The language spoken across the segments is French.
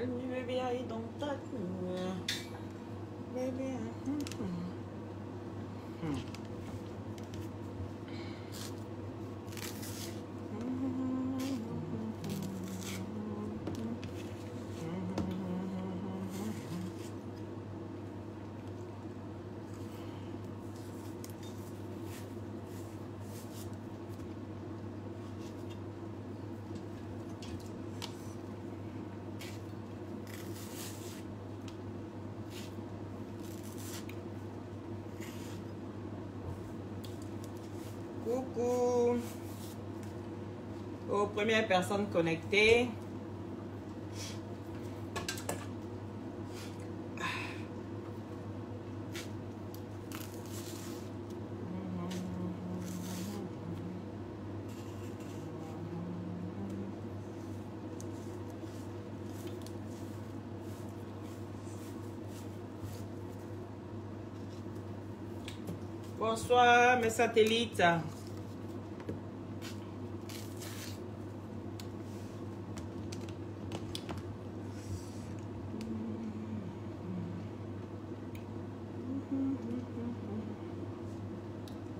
Baby, I don't touch me. Baby, coucou aux premières personnes connectées. Bonsoir mes satellites.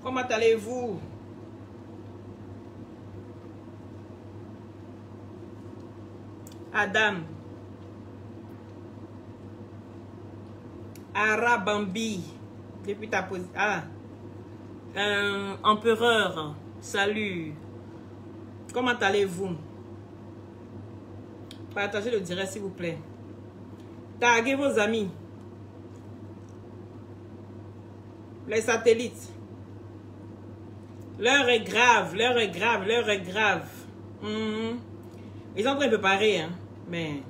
Comment allez-vous? Adam. Arabambi. Depuis ta position. Ah. Empereur. Salut. Comment allez-vous? Partagez le direct s'il vous plaît. Taguez vos amis. Les satellites. L'heure est grave, l'heure est grave, l'heure est grave. Ils sont en train de préparer, hein. Mais...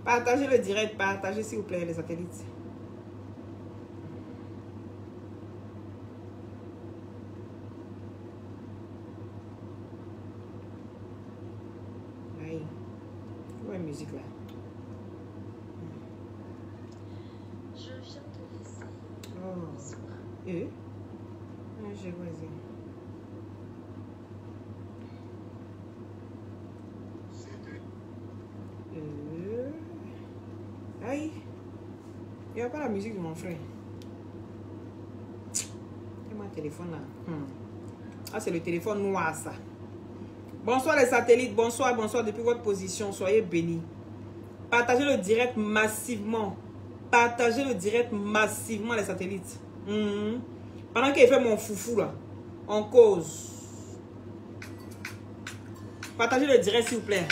Partagez le direct, partagez s'il vous plaît les satellites. Aïe. Ouais, musique là. Je viens de laisser. Oh. J'ai voisin. Aïe. Il n'y a pas la musique de mon frère. C'est mon téléphone là. Ah, c'est le téléphone noir ça. Bonsoir les satellites. Bonsoir, bonsoir depuis votre position. Soyez bénis. Partagez le direct massivement. Partagez le direct massivement les satellites. Pendant qu'il fait mon foufou là. En cause. Partagez le direct s'il vous plaît.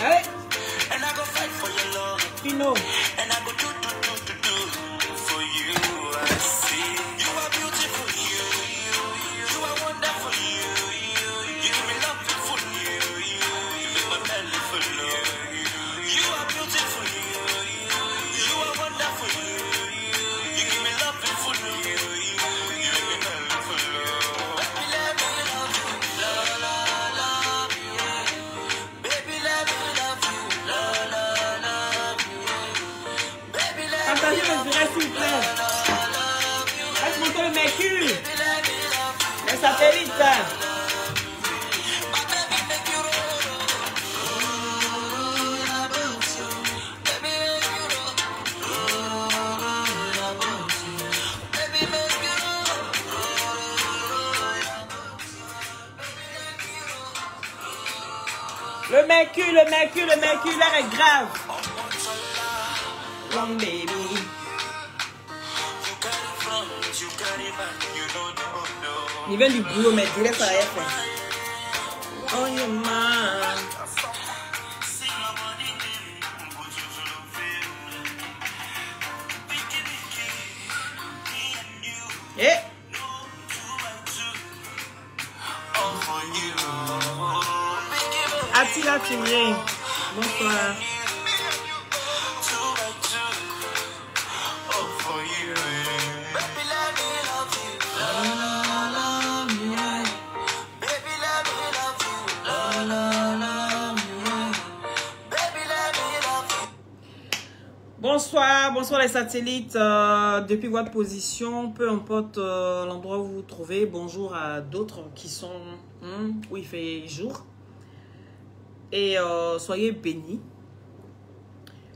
Hey. And I go fight for your love. You know. And I go do for you. I see you are beautiful. You are wonderful. You give me love for you. You make my belly full. You are beautiful. You are wonderful. You give me love for you. You make my belly full. Baby, let me love you. La la la. Baby, let me love you. La la la. Baby, let me love you. Partagez le direct s'il vous plaît. Laisse monter le mercure. Les satellites. Le mercure, l'air est grave. Long baby. Il vient du boulot, mais direct ça rien fait. Oh, your man. Eh? Vanessa Thierry. Bonsoir. Bonsoir, bonsoir les satellites. Depuis votre position, peu importe l'endroit où vous vous trouvez, bonjour à d'autres qui sont où il fait jour. Et soyez bénis.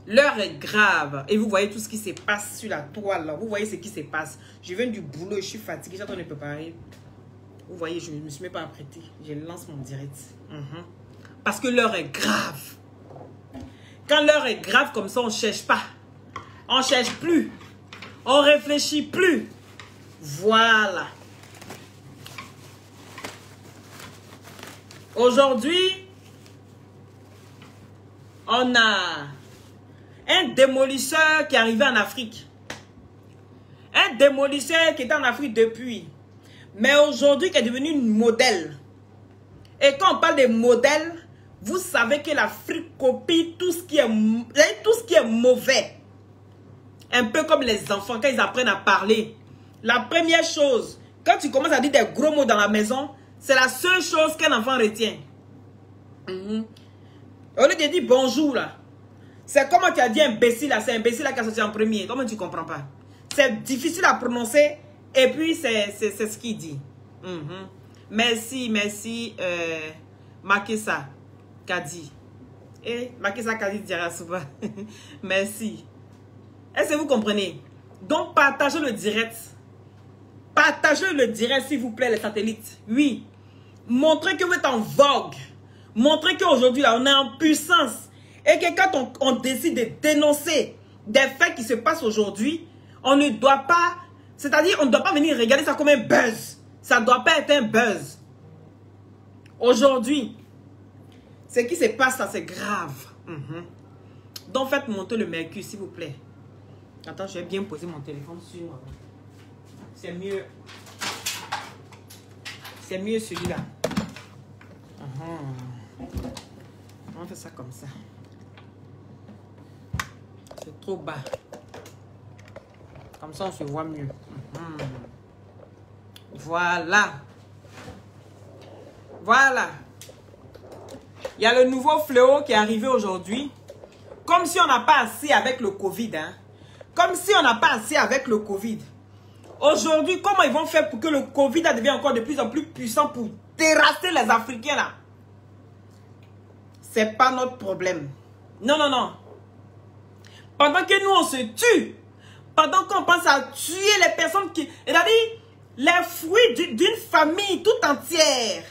L'heure est grave. Et vous voyez tout ce qui se passe sur la toile. Vous voyez ce qui se passe. Je viens du boulot, je suis fatiguée, j'attends de me préparer. Vous voyez, je ne me suis même pas apprêtée. Je lance mon direct. Parce que l'heure est grave. Quand l'heure est grave comme ça, on ne cherche pas. On ne cherche plus. On ne réfléchit plus. Voilà. Aujourd'hui, on a un démolisseur qui est arrivé en Afrique. Un démolisseur qui était en Afrique depuis. Mais aujourd'hui, qui est devenu une modèle. Et quand on parle de modèle, vous savez que l'Afrique copie tout ce qui est mauvais. Un peu comme les enfants, quand ils apprennent à parler. La première chose, quand tu commences à dire des gros mots dans la maison, c'est la seule chose qu'un enfant retient. Au lieu de dire bonjour, là, c'est comment tu as dit imbécile, là, c'est imbécile là qui a sorti en premier. Comment tu ne comprends pas? C'est difficile à prononcer, et puis c'est ce qu'il dit. Merci, merci, Makissa Kadi. Et Makissa Kadi dira souvent. Merci. Est-ce que vous comprenez? Donc, partagez le direct. Partagez le direct, s'il vous plaît, les satellites. Oui. Montrez que vous êtes en vogue. Montrez qu'aujourd'hui, là, on est en puissance. Et que quand on décide de dénoncer des faits qui se passent aujourd'hui, on ne doit pas... C'est-à-dire, on ne doit pas venir regarder ça comme un buzz. Ça ne doit pas être un buzz. Aujourd'hui, ce qui se passe là, c'est grave. Donc, faites monter le mercure, s'il vous plaît. Attends, je vais bien poser mon téléphone sur moi. C'est mieux. C'est mieux celui-là. On va faire ça comme ça. C'est trop bas. Comme ça, on se voit mieux. Voilà. Voilà. Il y a le nouveau fléau qui est arrivé aujourd'hui. Comme si on n'a pas assez avec le Covid. Comme si on n'a pas assez avec le Covid. Aujourd'hui, comment ils vont faire pour que le Covid devienne encore de plus en plus puissant pour terrasser les Africains là? C'est pas notre problème. Non, non, non. Pendant que nous, on se tue, pendant qu'on pense à tuer les personnes qui... C'est-à-dire, les fruits d'une famille tout entière.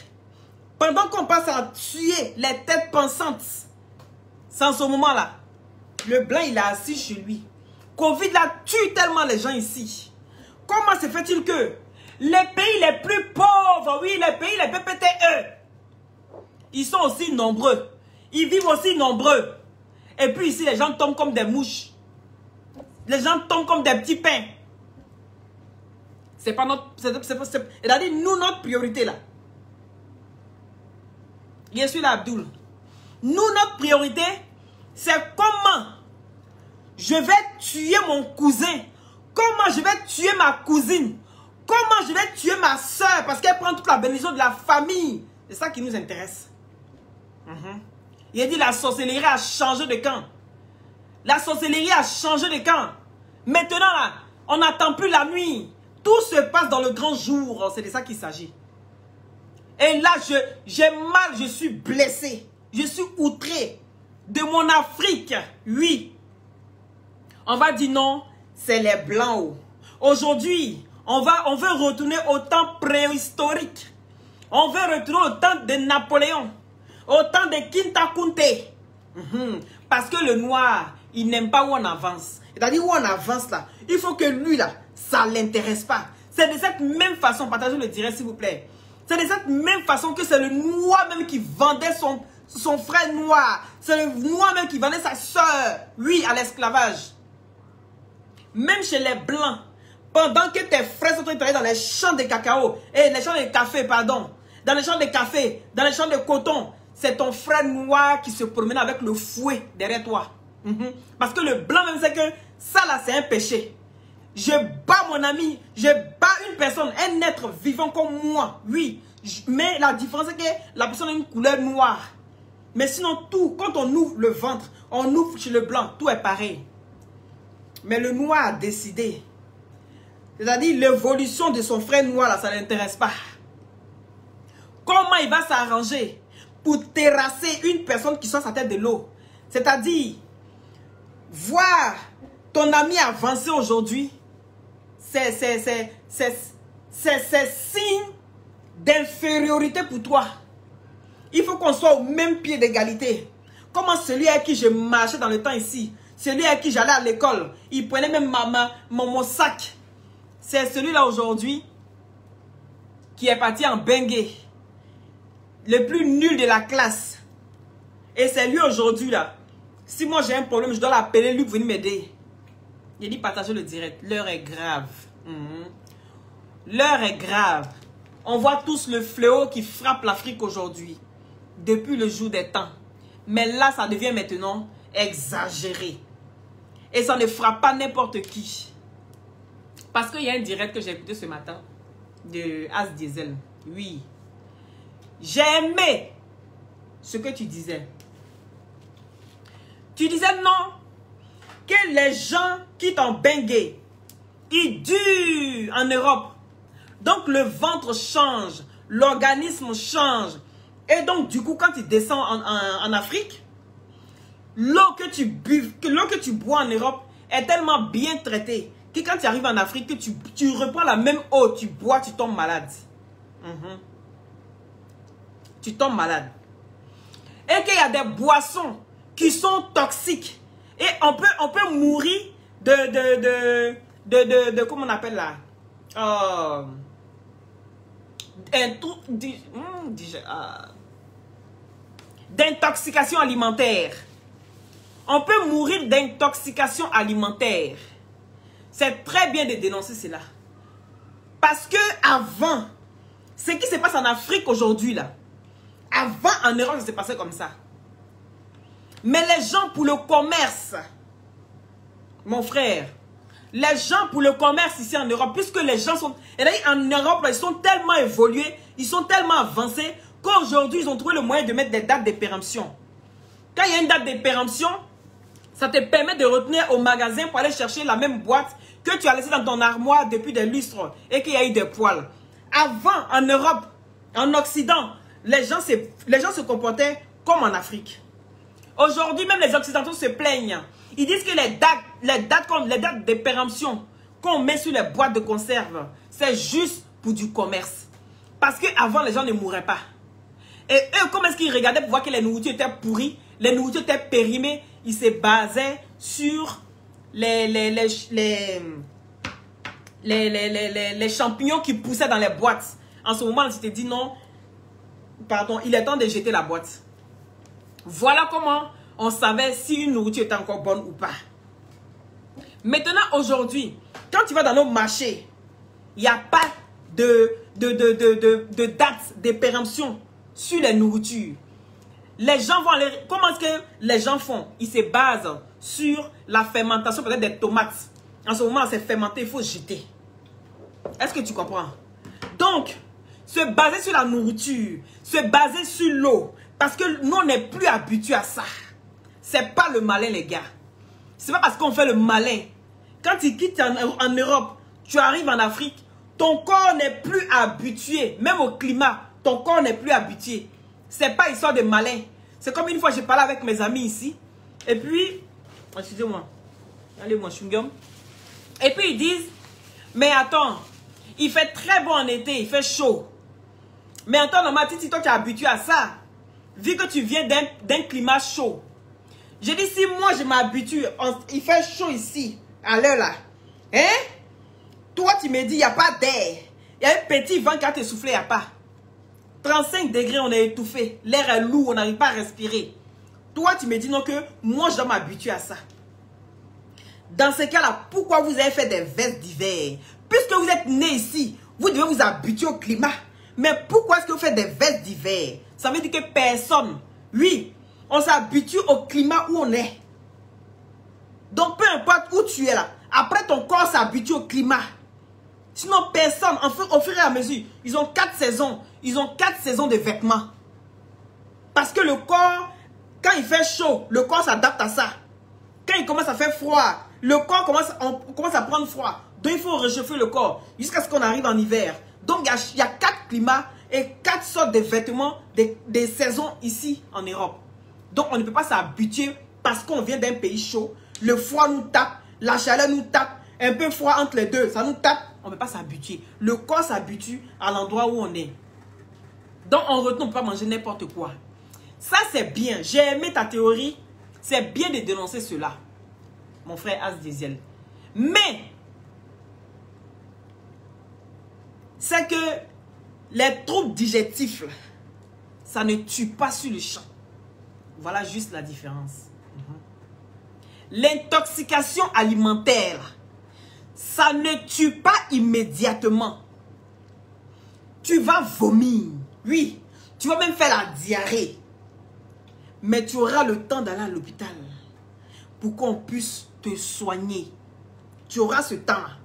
Pendant qu'on pense à tuer les têtes pensantes. C'est en ce moment-là. Le blanc, il est assis chez lui. Covid, là, tue tellement les gens ici. Comment se fait-il que les pays les plus pauvres, oui, les pays les PPTE, ils sont aussi nombreux. Ils vivent aussi nombreux. Et puis ici, les gens tombent comme des mouches. Les gens tombent comme des petits pains. C'est pas notre... C'est-à-dire, nous, notre priorité, là. Je suis là, Abdoul. Nous, notre priorité, c'est comment je vais tuer mon cousin. Comment je vais tuer ma cousine. Comment je vais tuer ma soeur. Parce qu'elle prend toute la bénédiction de la famille. C'est ça qui nous intéresse. Il a dit la sorcellerie a changé de camp. La sorcellerie a changé de camp. Maintenant, là, on n'attend plus la nuit. Tout se passe dans le grand jour. C'est de ça qu'il s'agit. Et là, j'ai mal, je suis blessé. Je suis outré de mon Afrique. Oui. On va dire non, c'est les Blancs. Aujourd'hui, on veut retourner au temps préhistorique. On veut retourner au temps de Napoléon. Au temps de Kinta Kunte. Parce que le noir, il n'aime pas où on avance. C'est-à-dire où on avance là. Il faut que lui là, ça ne l'intéresse pas. C'est de cette même façon, partagez le direct s'il vous plaît. C'est de cette même façon que c'est le noir même qui vendait son frère noir. C'est le noir même qui vendait sa soeur, oui, à l'esclavage. Même chez les blancs, pendant que tes frères sont en train de travailler dans les champs de cacao, et les champs de café, pardon, dans les champs de café, dans les champs de coton, c'est ton frère noir qui se promène avec le fouet derrière toi. Parce que le blanc même sait que ça là c'est un péché. Je bats mon ami, je bats une personne, un être vivant comme moi, oui. Mais la différence c'est que la personne a une couleur noire. Mais sinon tout, quand on ouvre le ventre, on ouvre chez le blanc, tout est pareil. Mais le noir a décidé. C'est-à-dire l'évolution de son frère noir là, ça ne l'intéresse pas. Comment il va s'arranger pour terrasser une personne qui sort sa tête de l'eau? C'est-à-dire, voir ton ami avancer aujourd'hui, c'est signe d'infériorité pour toi. Il faut qu'on soit au même pied d'égalité. Comment celui avec qui je marchais dans le temps ici, celui avec qui j'allais à l'école, il prenait même mon sac. C'est celui-là aujourd'hui qui est parti en bengue. Le plus nul de la classe. Et c'est lui aujourd'hui là. Si moi j'ai un problème, je dois l'appeler lui pour venir m'aider. Il dit partagez le direct. L'heure est grave. L'heure est grave. On voit tous le fléau qui frappe l'Afrique aujourd'hui. Depuis le jour des temps. Mais là, ça devient maintenant exagéré. Et ça ne frappe pas n'importe qui. Parce qu'il y a un direct que j'ai écouté ce matin. De As Diesel. Oui. J'ai aimé ce que tu disais. Tu disais non. Que les gens qui t'ont bengué, ils durent en Europe. Donc le ventre change. L'organisme change. Et donc du coup quand tu descends en Afrique, l'eau que tu bois en Europe est tellement bien traitée que quand tu arrives en Afrique, que tu reprends la même eau, tu bois, tu tombes malade. Tu tombes malade. Et qu'il y a des boissons qui sont toxiques. Et on peut mourir de comment on appelle là? D'intoxication alimentaire. On peut mourir d'intoxication alimentaire. C'est très bien de dénoncer cela. Parce que avant, ce qui se passe en Afrique aujourd'hui là, avant en Europe, ça s'est passé comme ça. Mais les gens pour le commerce, mon frère, les gens pour le commerce ici en Europe, puisque les gens sont... En Europe, ils sont tellement évolués, ils sont tellement avancés, qu'aujourd'hui, ils ont trouvé le moyen de mettre des dates de péremption. Quand il y a une date de péremption, ça te permet de retenir au magasin pour aller chercher la même boîte que tu as laissée dans ton armoire depuis des lustres et qu'il y a eu des poils. Avant, en Europe, en Occident, les gens se comportaient comme en Afrique. Aujourd'hui, même les Occidentaux se plaignent. Ils disent que les dates de péremption qu'on met sur les boîtes de conserve, c'est juste pour du commerce. Parce qu'avant, les gens ne mouraient pas. Et eux, comment est-ce qu'ils regardaient pour voir que les nourritures étaient pourries, les nourritures étaient périmées? Ils se basaient sur les champignons qui poussaient dans les boîtes. En ce moment, tu te dis non, pardon, il est temps de jeter la boîte. Voilà comment on savait si une nourriture était encore bonne ou pas. Maintenant, aujourd'hui, quand tu vas dans nos marchés, il n'y a pas de date de péremption sur les nourritures. Les gens vont aller... Comment est-ce que les gens font? Ils se basent sur la fermentation peut-être des tomates. En ce moment, c'est fermenté, il faut jeter. Est-ce que tu comprends? Donc, se baser sur la nourriture, se baser sur l'eau, parce que nous, on n'est plus habitués à ça. C'est pas le malin, les gars. C'est pas parce qu'on fait le malin. Quand tu quittes en Europe, tu arrives en Afrique, ton corps n'est plus habitué. Même au climat, ton corps n'est plus habitué. C'est pas histoire de malin. C'est comme une fois, j'ai parlé avec mes amis ici. Et puis, excusez-moi. Allez, moi, chewing-gum. Et puis, ils disent, mais attends, il fait très bon en été, il fait chaud. Mais attends, normal, si toi, tu es habitué à ça, vu que tu viens d'un climat chaud. J'ai dit, si moi, je m'habitue, il fait chaud ici, à l'heure là. Hein? Toi, tu me dis, il n'y a pas d'air. Il y a un petit vent qui a te soufflé, il n'y a pas. 35 degrés, on est étouffé. L'air est lourd, on n'arrive pas à respirer. Toi, tu me dis non que moi, je dois m'habituer à ça. Dans ce cas-là, pourquoi vous avez fait des vestes d'hiver? Puisque vous êtes né ici, vous devez vous habituer au climat. Mais pourquoi est-ce que vous faites des vestes d'hiver? Ça veut dire que personne Oui, on s'habitue au climat où on est. Donc, peu importe où tu es là, après ton corps s'habitue au climat. Sinon, personne, au fur et à mesure, ils ont 4 saisons. Ils ont 4 saisons de vêtements. Parce que le corps, quand il fait chaud, le corps s'adapte à ça. Quand il commence à faire froid, le corps commence à prendre froid. Donc, il faut réchauffer le corps jusqu'à ce qu'on arrive en hiver. Donc, il y a 4 climats et 4 sortes de vêtements, des saisons ici en Europe. Donc, on ne peut pas s'habituer parce qu'on vient d'un pays chaud. Le froid nous tape, la chaleur nous tape, un peu froid entre les deux, ça nous tape. On ne peut pas s'habituer. Le corps s'habitue à l'endroit où on est. Donc, en retour, on ne peut pas manger n'importe quoi. Ça, c'est bien. J'ai aimé ta théorie. C'est bien de dénoncer cela, mon frère Asdéziel. Mais, c'est que les troubles digestifs, ça ne tue pas sur le champ. Voilà juste la différence. L'intoxication alimentaire, ça ne tue pas immédiatement. Tu vas vomir. Oui, tu vas même faire la diarrhée. Mais tu auras le temps d'aller à l'hôpital pour qu'on puisse te soigner. Tu auras ce temps-là.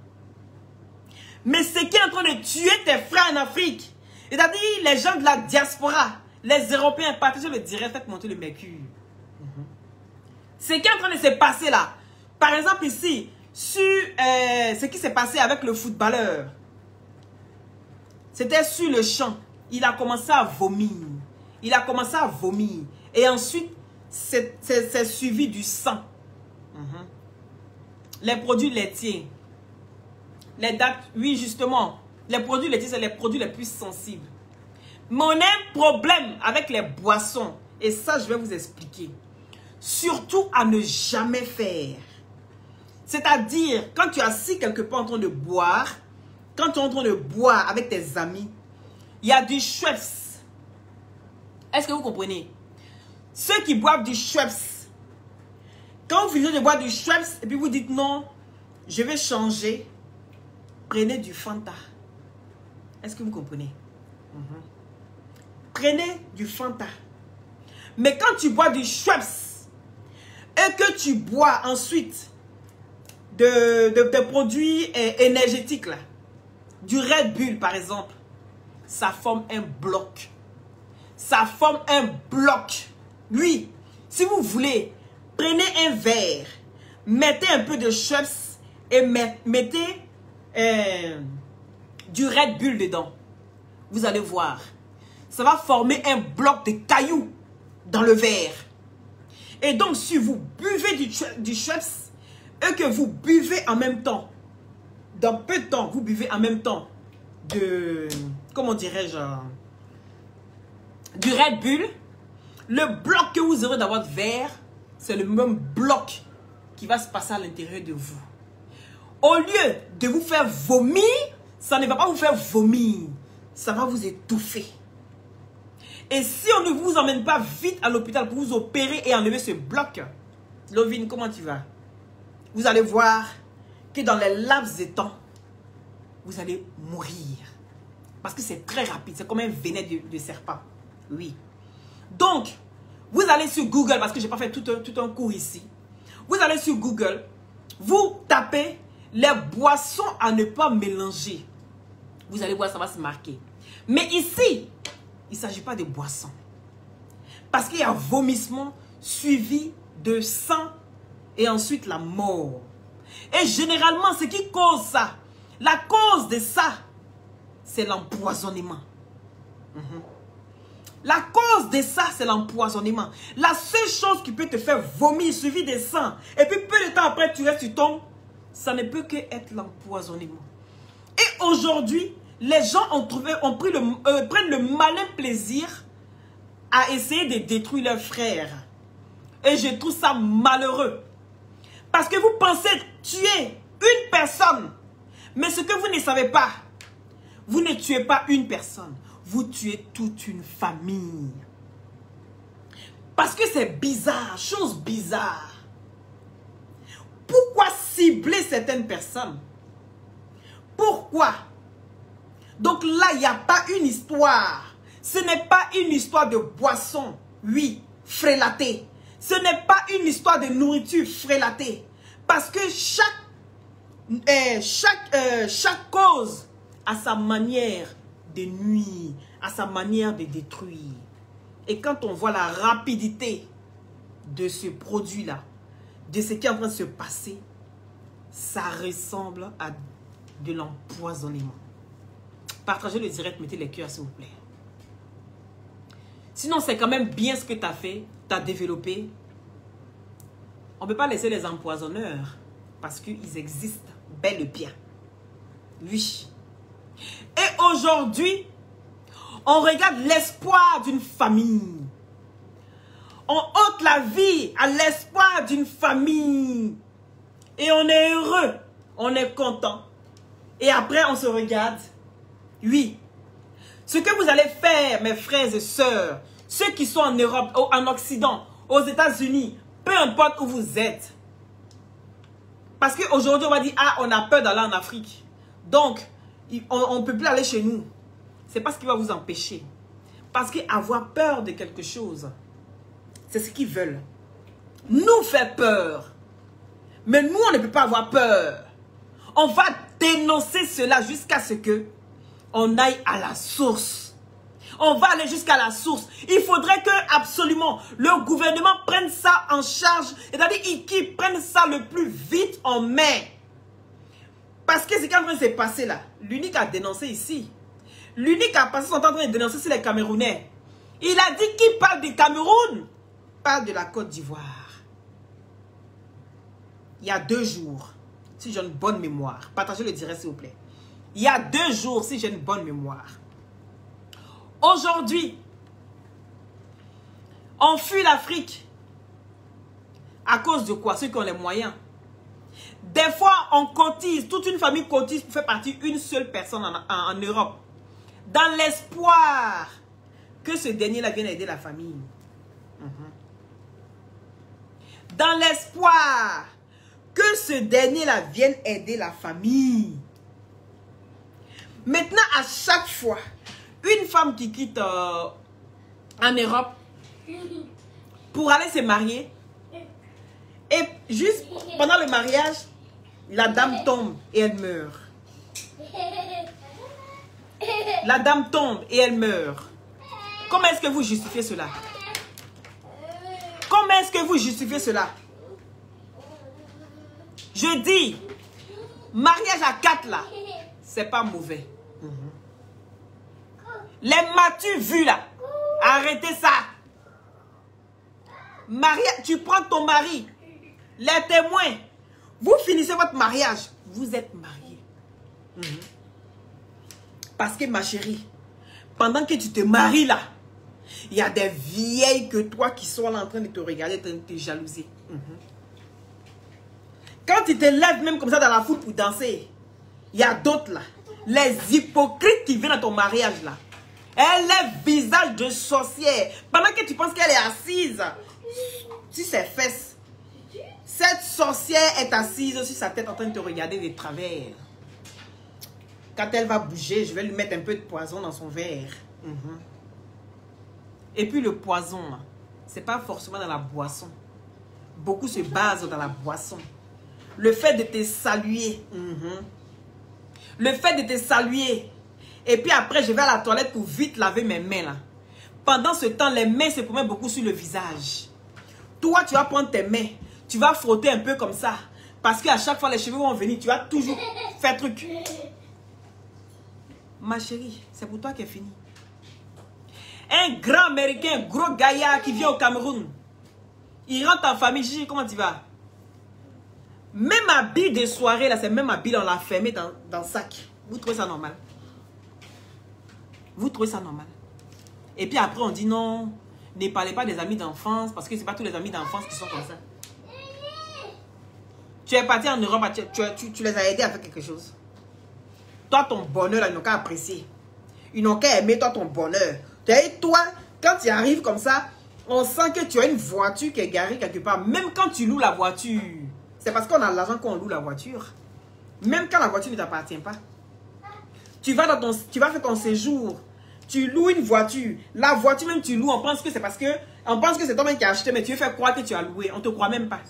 Mais ce qui est en train de tuer tes frères en Afrique, c'est-à-dire les gens de la diaspora, les Européens, partagez le direct, faites monter le mercure. Ce qui est en train de se passer là, par exemple ici, sur ce qui s'est passé avec le footballeur, c'était sur le champ, il a commencé à vomir. Il a commencé à vomir. Et ensuite, c'est suivi du sang. Les produits laitiers. Les dates, oui justement, les produits laitiers, c'est les produits les plus sensibles. Mais on a un problème avec les boissons. Et ça, je vais vous expliquer. Surtout à ne jamais faire. C'est-à-dire, quand tu es assis quelque part en train de boire, quand tu es en train de boire avec tes amis, il y a du Schweppes. Est-ce que vous comprenez? Ceux qui boivent du Schweppes, quand vous finissez de boire du Schweppes et puis vous dites non, je vais changer, prenez du Fanta. Est-ce que vous comprenez? Prenez du Fanta. Mais quand tu bois du Schweppes et que tu bois ensuite de produits énergétiques, là, du Red Bull par exemple, ça forme un bloc. Ça forme un bloc. Oui, si vous voulez, prenez un verre, mettez un peu de Schweppes et mettez du Red Bull dedans. Vous allez voir, ça va former un bloc de cailloux dans le verre. Et donc, si vous buvez du Schweppes et que vous buvez en même temps, dans peu de temps, vous buvez en même temps de, comment dirais-je, du Red Bull, le bloc que vous aurez dans votre verre, c'est le même bloc qui va se passer à l'intérieur de vous. Au lieu de vous faire vomir, ça ne va pas vous faire vomir, ça va vous étouffer. Et si on ne vous emmène pas vite à l'hôpital pour vous opérer et enlever ce bloc, Lovine, comment tu vas? Vous allez voir que dans les laps de temps, vous allez mourir. Parce que c'est très rapide, c'est comme un venin de serpent. Oui. Donc, vous allez sur Google, parce que je n'ai pas fait tout un cours ici. Vous allez sur Google, vous tapez les boissons à ne pas mélanger. Vous allez voir, ça va se marquer. Mais ici, il ne s'agit pas de boissons. Parce qu'il y a vomissement suivi de sang et ensuite la mort. Et généralement, ce qui cause ça, la cause de ça, c'est l'empoisonnement. La cause de ça, c'est l'empoisonnement. La seule chose qui peut te faire vomir suivi de sang, et puis peu de temps après, tu tombes, ça ne peut que être l'empoisonnement. Et aujourd'hui, les gens prennent le malin plaisir à essayer de détruire leurs frères. Et je trouve ça malheureux. Parce que vous pensez tuer une personne. Mais ce que vous ne savez pas, vous ne tuez pas une personne. Vous tuez toute une famille. Parce que c'est bizarre, chose bizarre. Pourquoi cibler certaines personnes? Pourquoi? Donc là, il n'y a pas une histoire. Ce n'est pas une histoire de boisson. Oui, frélatée. Ce n'est pas une histoire de nourriture frélatée. Parce que chaque cause a sa manière de nuire, a sa manière de détruire. Et quand on voit la rapidité de ce produit-là, de ce qui est en train de se passer, ça ressemble à de l'empoisonnement. Partagez le direct, mettez les cœurs s'il vous plaît. Sinon, c'est quand même bien ce que tu as fait, tu as développé. On ne peut pas laisser les empoisonneurs parce qu'ils existent bel et bien. Oui. Et aujourd'hui, on regarde l'espoir d'une famille. On ôte la vie à l'espoir d'une famille. Et on est heureux, on est content. Et après, on se regarde. Oui. Ce que vous allez faire, mes frères et sœurs, ceux qui sont en Europe, en Occident, aux États-Unis, peu importe où vous êtes. Parce qu'aujourd'hui, on va dire, ah, on a peur d'aller en Afrique. Donc, on ne peut plus aller chez nous. Ce n'est pas ce qui va vous empêcher. Parce qu'avoir peur de quelque chose, c'est ce qu'ils veulent. Nous faire peur. Mais nous, on ne peut pas avoir peur. On va dénoncer cela jusqu'à ce que on aille à la source. On va aller jusqu'à la source. Il faudrait que absolument le gouvernement prenne ça en charge. C'est-à-dire qu'ils prennent ça le plus vite en main. Parce que c'est quand même s'est passé là. L'unique à dénoncer ici. L'unique à passer son temps en train de dénoncer, c'est les Camerounais. Il a dit qu'il parle du Cameroun. Parle de la Côte d'Ivoire. Il y a 2 jours, si j'ai une bonne mémoire, partagez le direct s'il vous plaît. Il y a 2 jours, si j'ai une bonne mémoire. Aujourd'hui, on fuit l'Afrique. À cause de quoi? Ceux qui ont les moyens. Des fois, on cotise, toute une famille cotise pour faire partie d'une seule personne en Europe. Dans l'espoir que ce dernier-là vienne aider la famille. Dans l'espoir que ce dernier-là vienne aider la famille. Maintenant, à chaque fois, une femme qui quitte en Europe pour aller se marier, et juste pendant le mariage, la dame tombe et elle meurt. La dame tombe et elle meurt. Comment est-ce que vous justifiez cela? Comment est-ce que vous justifiez cela? Je dis, mariage à 4 là, c'est pas mauvais. Les m'as-tu vu là? Arrêtez ça. Mariage, tu prends ton mari, les témoins, vous finissez votre mariage, vous êtes mariés. Parce que ma chérie, pendant que tu te maries là, il y a des vieilles que toi qui sont là en train de te regarder, de te jalouser. Quand tu te lèves même comme ça dans la foule pour danser, il y a d'autres là. Les hypocrites qui viennent à ton mariage là. Elle est visage de sorcière. Pendant que tu penses qu'elle est assise sur ses fesses, cette sorcière est assise sur sa tête en train de te regarder de travers. Quand elle va bouger, je vais lui mettre un peu de poison dans son verre. Et puis le poison, ce n'est pas forcément dans la boisson. Beaucoup se basent dans la boisson. Le fait de te saluer. Le fait de te saluer. Et puis après, je vais à la toilette pour vite laver mes mains là. Pendant ce temps, les mains se promènent beaucoup sur le visage. Toi, tu vas prendre tes mains. Tu vas frotter un peu comme ça. Parce qu'à chaque fois, les cheveux vont venir. Tu vas toujours faire truc. Ma chérie, c'est pour toi qu'est fini. Un grand américain, gros gaillard qui vient au Cameroun. Il rentre en famille. Gigi, comment tu vas? Même habit de soirée, là, c'est même habit, on l'a fermé dans le sac. Vous trouvez ça normal? Vous trouvez ça normal? Et puis après, on dit non, ne parlez pas des amis d'enfance, parce que ce n'est pas tous les amis d'enfance qui sont comme ça. Tu es parti en Europe, tu les as aidés à faire quelque chose. Toi, ton bonheur, là, ils n'ont qu'à apprécier. Ils n'ont qu'à aimer toi, ton bonheur. Toi, quand tu arrives comme ça, on sent que tu as une voiture qui est garée quelque part. Même quand tu loues la voiture, c'est parce qu'on a l'argent qu'on loue la voiture. Même quand la voiture ne t'appartient pas. Tu vas faire ton séjour Tu loues une voiture. La voiture même tu loues, on pense que c'est parce que... On pense que c'est toi-même qui as acheté, mais tu veux faire croire que tu as loué. On ne te croit même pas.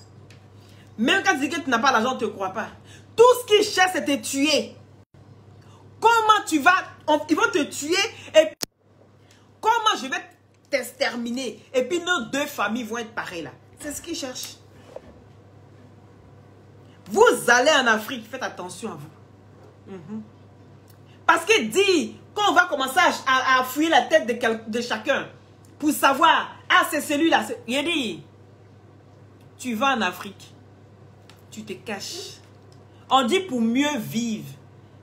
Même quand tu dis que tu n'as pas l'argent, on ne te croit pas. Tout ce qu'ils cherchent, c'est te tuer. Comment tu vas... Ils vont te tuer et... Comment je vais t'exterminer? Et puis nos deux familles vont être pareilles là. C'est ce qu'ils cherchent. Vous allez en Afrique, faites attention à vous. Parce que dit, quand on va commencer à fouiller la tête de chacun, pour savoir, ah c'est celui-là, il dit, tu vas en Afrique, tu te caches. On dit pour mieux vivre,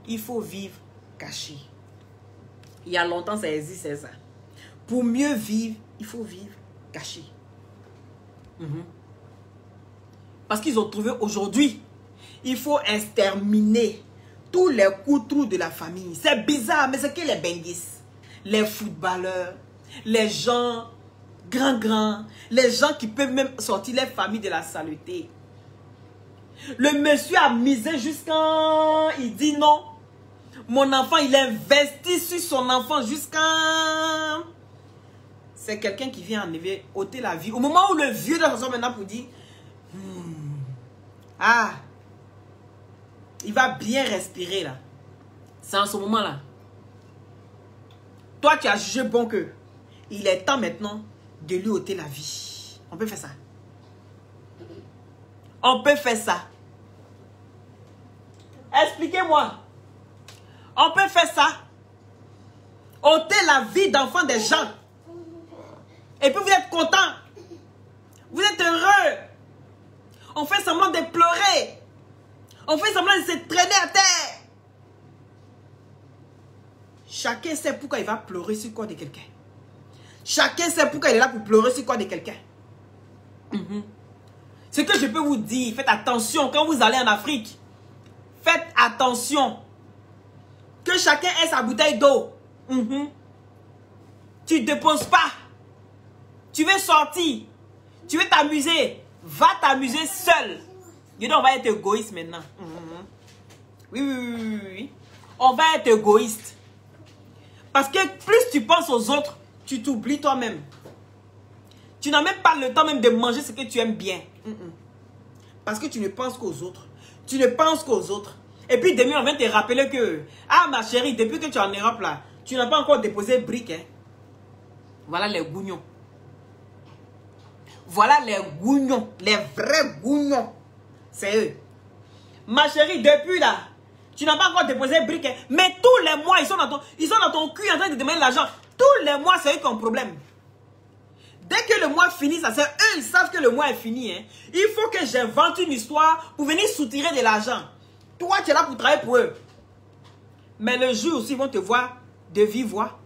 il faut vivre caché. Il y a longtemps ça existe, c'est ça. Pour mieux vivre, il faut vivre caché. Parce qu'ils ont trouvé aujourd'hui, il faut exterminer tous les couteaux de la famille. C'est bizarre, mais c'est que les benguis, les footballeurs, les gens grands, les gens qui peuvent même sortir les familles de la saleté. Le monsieur a misé jusqu'à... Il dit non. Mon enfant, il investit sur son enfant jusqu'à... C'est quelqu'un qui vient enlever, ôter la vie. Au moment où le vieux doit s'asseoir maintenant pour dire... Ah, il va bien respirer là. C'est en ce moment-là. Toi, tu as jugé bon que il est temps maintenant de lui ôter la vie. On peut faire ça. On peut faire ça. Expliquez-moi. On peut faire ça. Ôter la vie d'enfants des gens. Et puis vous êtes content. Vous êtes heureux. On fait semblant de pleurer. On fait semblant de se traîner à terre. Chacun sait pourquoi il va pleurer sur le corps de quelqu'un. Chacun sait pourquoi il est là pour pleurer sur le corps de quelqu'un. Ce que je peux vous dire, faites attention quand vous allez en Afrique. Faites attention. Que chacun ait sa bouteille d'eau. Tu ne te poses pas. Tu veux sortir. Tu veux t'amuser. Va t'amuser seul. On va être égoïste maintenant. Oui. On va être égoïste. Parce que plus tu penses aux autres, tu t'oublies toi-même. Tu n'as même pas le temps même de manger ce que tu aimes bien. Parce que tu ne penses qu'aux autres. Tu ne penses qu'aux autres. Et puis demain, on vient te rappeler que... Ah ma chérie, depuis que tu es en Europe là, tu n'as pas encore déposé brique. Hein? Voilà les gougnons. Voilà les gougnons. Les vrais gougnons. C'est eux. Ma chérie, depuis là, tu n'as pas encore déposé brique. Hein? Mais tous les mois, ils sont dans ton cul en train de demander l'argent. Tous les mois, c'est eux qui ont problème. Dès que le mois finit, ça c'est eux, ils savent que le mois est fini. Hein. Il faut que j'invente une histoire pour venir soutirer de l'argent. Toi, tu es là pour travailler pour eux. Mais le jour aussi, ils vont te voir de vive voix.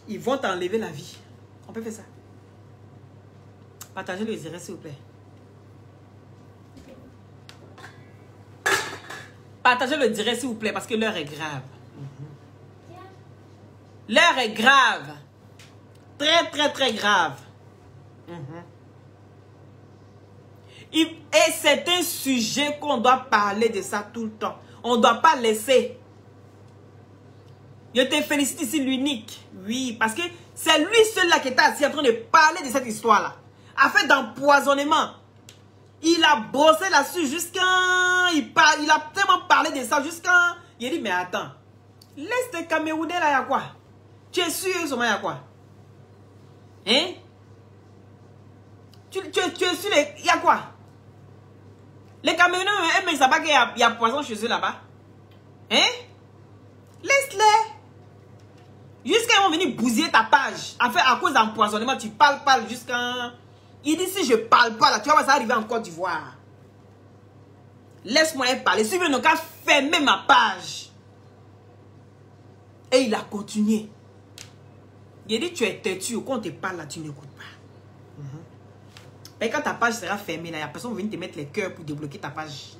Ils vont t'enlever la vie. On peut faire ça. Partagez le direct, s'il vous plaît. Partagez le direct, s'il vous plaît, parce que l'heure est grave. L'heure est grave. Très, très, très grave. Et c'est un sujet qu'on doit parler de ça tout le temps. On ne doit pas laisser. Je te félicite ici, l'unique. Oui, parce que c'est lui seul là qui est assis en train de parler de cette histoire-là. Afin d'empoisonnement. Il a brossé là-dessus jusqu'à... Il a tellement parlé de ça jusqu'à... Il a dit, mais attends. Laisse tes Camerounais là, il y a quoi? Tu es sûr, il y a quoi? Hein? Tu es sûr, il y a quoi? Les Camerounais, mais ils savent pas qu'il y a poison chez eux là-bas. Hein? Laisse-les. Jusqu'à ils vont venir bousiller ta page. En fait, à cause d'empoisonnement, tu parles jusqu'à... Il dit, si je parle pas là, tu vas voir ça arriver en Côte d'Ivoire. Laisse-moi parler. Si je n'ai qu'à fermer ma page. Et il a continué. Il a dit, tu es têtu. Quand on te parle là, tu n'écoutes pas. Et quand ta page sera fermée, là, il y a personne qui va venir te mettre les cœurs pour débloquer ta page.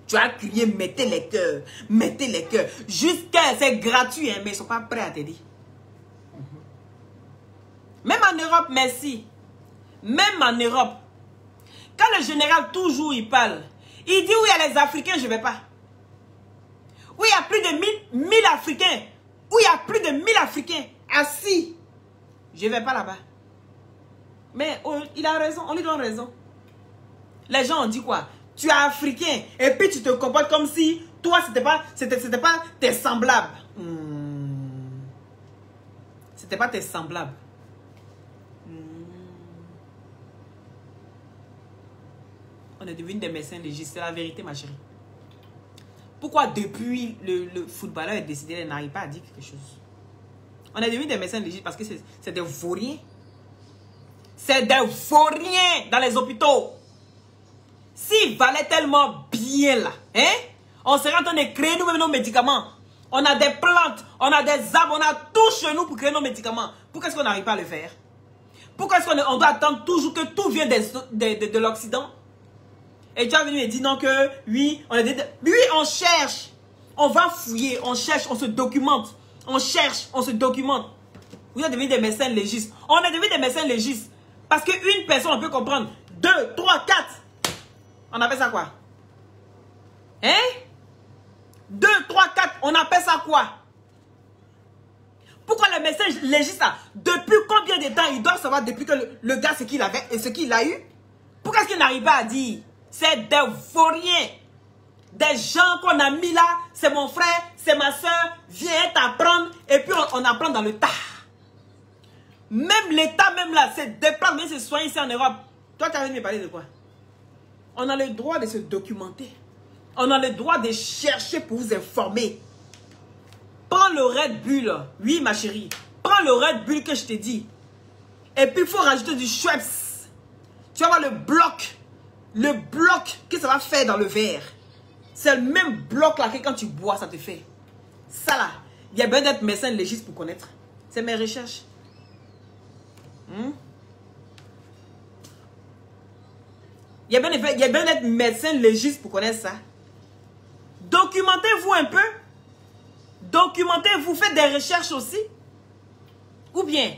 Tu as crié, mettez les cœurs. Mettez les cœurs. Jusqu'à, c'est gratuit, hein, mais ils ne sont pas prêts à te dire. Même en Europe, merci. Même en Europe. Quand le général, toujours, il parle. Il dit, où il y a les Africains, je ne vais pas. Où il y a plus de 1000 Africains. Où où il y a plus de 1000 Africains assis. Je ne vais pas là-bas. Mais il a raison, on lui donne raison. Les gens ont dit quoi? Tu es africain et puis tu te comportes comme si toi, c'était pas tes semblables. C'était pas tes semblables. On est devenu des médecins légistes, c'est la vérité, ma chérie. Pourquoi depuis le footballeur est décidé, il n'arrive pas à dire quelque chose? On est devenu des médecins légistes parce que c'est des vauriens. C'est des vauriens dans les hôpitaux. S'ils valaient tellement bien là, hein, on serait en train de créer nous-mêmes nos médicaments. On a des plantes, on a des arbres, on a tout chez nous pour créer nos médicaments. Pourquoi est-ce qu'on n'arrive pas à le faire? Pourquoi est-ce qu'on doit attendre toujours que tout vienne de l'Occident? Et tu as venu et dit non que oui, on cherche. On va fouiller, on cherche, on se documente. On cherche, on se documente. Vous êtes devenus des médecins légistes. On est devenus des médecins légistes. Parce qu'une personne, on peut comprendre. 2, 3, 4. On appelle ça quoi? Hein? 2, 3, 4. On appelle ça quoi? Pourquoi les médecins légistes, là, depuis combien de temps ils doivent savoir depuis que le gars, ce qu'il avait et ce qu'il a eu? Pourquoi est-ce qu'il n'arrive pas à dire? C'est des vauriens. Des gens qu'on a mis là. C'est mon frère, c'est ma soeur. Viens t'apprendre. Et puis on apprend dans le tas. Même l'État, même là, c'est déplacer, mais c'est soigner ici en Europe. Toi, tu as venu me parler de quoi? On a le droit de se documenter. On a le droit de chercher pour vous informer. Prends le Red Bull. Oui, ma chérie. Prends le Red Bull que je t'ai dit. Et puis, il faut rajouter du Schweppes. Tu vas voir le bloc. Le bloc que ça va faire dans le verre. C'est le même bloc là que quand tu bois, ça te fait. Ça là, il y a besoin d'être médecin légiste pour connaître. C'est mes recherches. Il y a besoin d'être médecin légiste pour connaître ça. Documentez-vous un peu. Documentez-vous, faites des recherches aussi. Ou bien,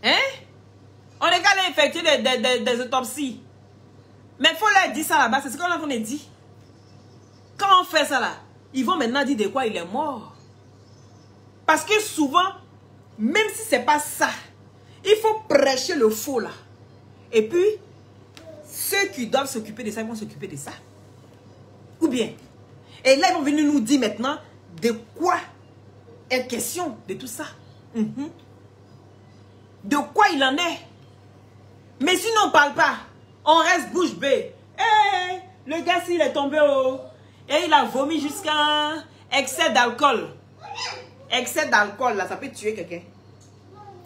hein? On est qu'à aller effectuer des autopsies. Mais il faut leur dire ça là-bas, c'est ce qu'on a dit. Quand on fait ça là, ils vont maintenant dire de quoi il est mort. Parce que souvent, même si ce n'est pas ça, il faut prêcher le faux là. Et puis, ceux qui doivent s'occuper de ça, ils vont s'occuper de ça. Ou bien, et là, ils vont venir nous dire maintenant de quoi est question de tout ça. De quoi il en est. Mais sinon, on ne parle pas. On reste bouche bée. Hey, le gars, s'il est tombé et il a vomi jusqu'à excès d'alcool. Excès d'alcool, là, ça peut tuer quelqu'un.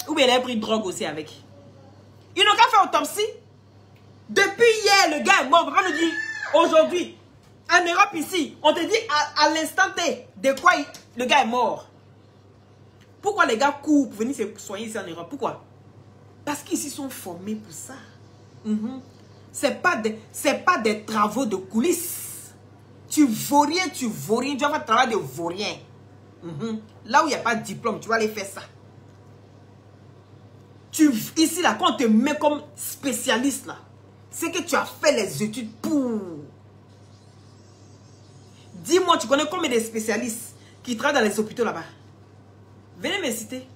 Ou bien il a pris de drogue aussi avec. Ils n'ont qu'à faire autopsie. Depuis hier, le gars est mort. Papa nous dit, aujourd'hui, en Europe ici, on te dit à l'instant T de quoi le gars est mort. Pourquoi les gars courent pour venir se soigner ici en Europe? Pourquoi? Parce qu'ici sont formés pour ça. C'est pas des travaux de coulisses. Tu vaurien, tu vas faire le travail de vaurien. Là où il n'y a pas de diplôme, tu vas aller faire ça. Ici, là, quand on te met comme spécialiste, là, c'est que tu as fait les études pour. Dis-moi, tu connais combien de spécialistes qui travaillent dans les hôpitaux là-bas? Venez me citer.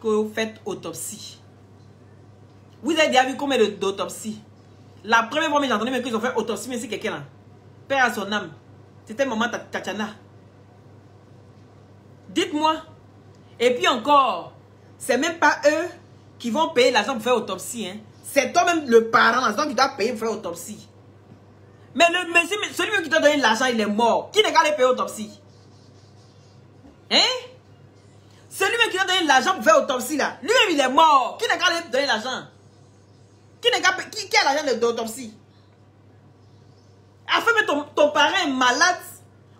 Que vous faites autopsie. Vous avez déjà vu combien d'autopsies? La première fois que j'ai entendu qu'ils ont fait autopsie, mais c'est quelqu'un là. Père à son âme. C'était maman Tatiana. Dites-moi. Et puis encore, c'est même pas eux qui vont payer l'argent pour faire autopsie. Hein. C'est toi-même le parent là, qui doit payer pour faire autopsie. Mais celui qui t'a donné l'argent, il est mort. Qui n'est qu'à aller payer autopsie? Hein? Celui qui t'a donné l'argent pour faire autopsie là, lui-même il est mort. Qui n'est qu'à aller donner l'argent? Qui a l'argent d'autopsie? Afin que ton parent est malade,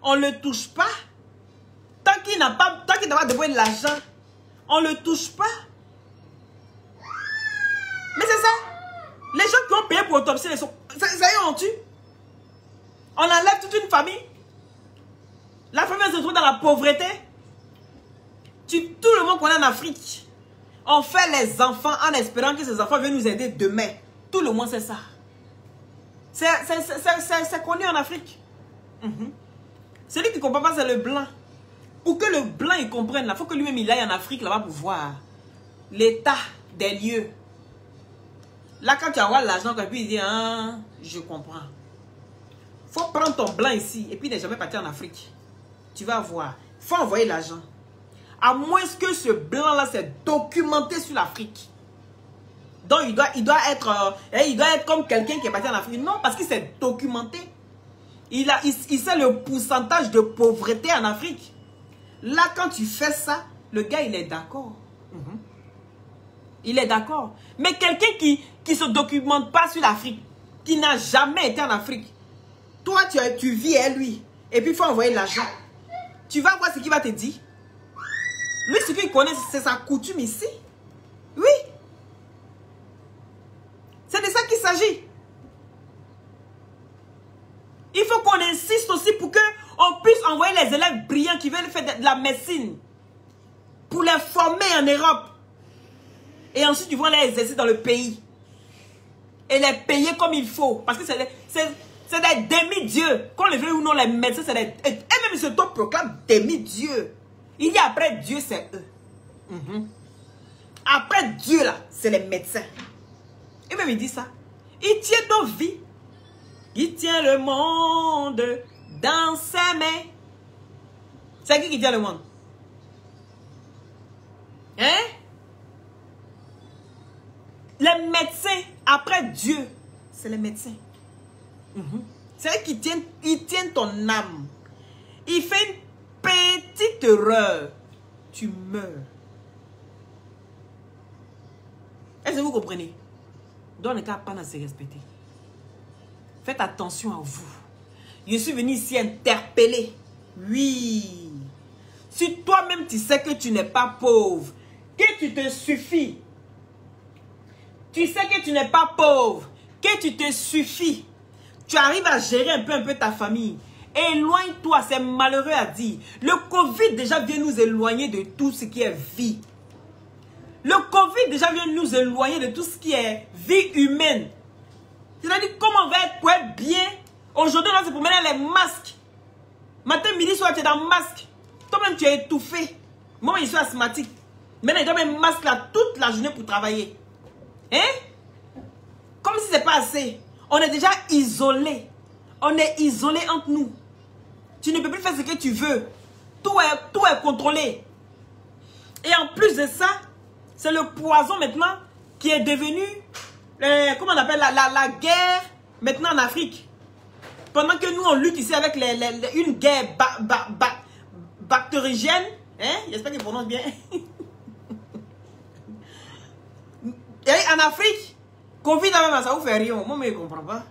on ne le touche pas. Tant qu'il n'a pas de l'argent, on ne le touche pas. Mais c'est ça. Les gens qui ont payé pour l'autopsie, ça y est, on tue. On enlève toute une famille. La famille se trouve dans la pauvreté. Tout le monde qu'on a en Afrique. On fait les enfants en espérant que ces enfants viennent nous aider demain. Tout le monde sait ça. C'est connu en Afrique. Celui qui ne comprend pas, c'est le blanc. Pour que le blanc il comprenne, il faut que lui-même il aille en Afrique là-bas pour voir l'état des lieux. Là, quand tu envoies l'argent, puis il dit, ah, je comprends. Il faut prendre ton blanc ici et puis ne jamais partir en Afrique. Tu vas voir. Il faut envoyer l'argent. À moins que ce blanc-là s'est documenté sur l'Afrique. Donc, il doit être comme quelqu'un qui est parti en Afrique. Non, parce qu'il s'est documenté. Il sait le pourcentage de pauvreté en Afrique. Là, quand tu fais ça, le gars, il est d'accord. Il est d'accord. Mais quelqu'un qui ne se documente pas sur l'Afrique, qui n'a jamais été en Afrique, toi, tu vis à lui. Et puis, il faut envoyer l'argent. Tu vas voir ce qu'il va te dire. Lui, ce qu'il connaît, c'est sa coutume ici. Oui. C'est de ça qu'il s'agit. Il faut qu'on insiste aussi pour qu'on puisse envoyer les élèves brillants qui veulent faire de la médecine. Pour les former en Europe. Et ensuite, ils vont les exercer dans le pays. Et les payer comme il faut. Parce que c'est des demi-dieux. Qu'on le veuille ou non, les médecins, c'est des... Et même ils se proclament demi-dieux. Il dit après Dieu, c'est eux. Après Dieu, là, c'est les médecins. Et même il dit ça. Il tient nos vies. Il tient le monde dans ses mains. C'est qui tient le monde? Hein? Les médecins, après Dieu, c'est les médecins. C'est eux qui tiennent ton âme. Il fait une petite erreur, tu meurs. Est-ce que vous comprenez? Donc, le cas pas à se respecter. Faites attention à vous. Je suis venu ici interpeller. Oui. Si toi-même tu sais que tu n'es pas pauvre, que tu te suffis. Tu sais que tu n'es pas pauvre, que tu te suffis. Tu arrives à gérer un peu ta famille. Éloigne-toi, c'est malheureux à dire. Le Covid déjà vient nous éloigner de tout ce qui est vie. Le Covid déjà vient nous éloigner de tout ce qui est vie humaine. C'est-à-dire comment on va être pour être bien. Aujourd'hui, c'est pour mettre les masques. Matin, midi, soir, tu es dans le masque. Toi-même, tu es étouffé. Moi, je suis asthmatique. Maintenant, il doit mettre un masque là toute la journée pour travailler. Hein? Comme si ce n'est pas assez. On est déjà isolé. On est isolé entre nous. Tu ne peux plus faire ce que tu veux. Tout est contrôlé. Et en plus de ça, c'est le poison maintenant qui est devenu, comment on appelle la guerre maintenant en Afrique. Pendant que nous on lutte ici avec une guerre bactérienne. Hein? J'espère qu'il prononce bien. Et en Afrique, Covid, ça vous fait rien. Moi, je ne comprends pas.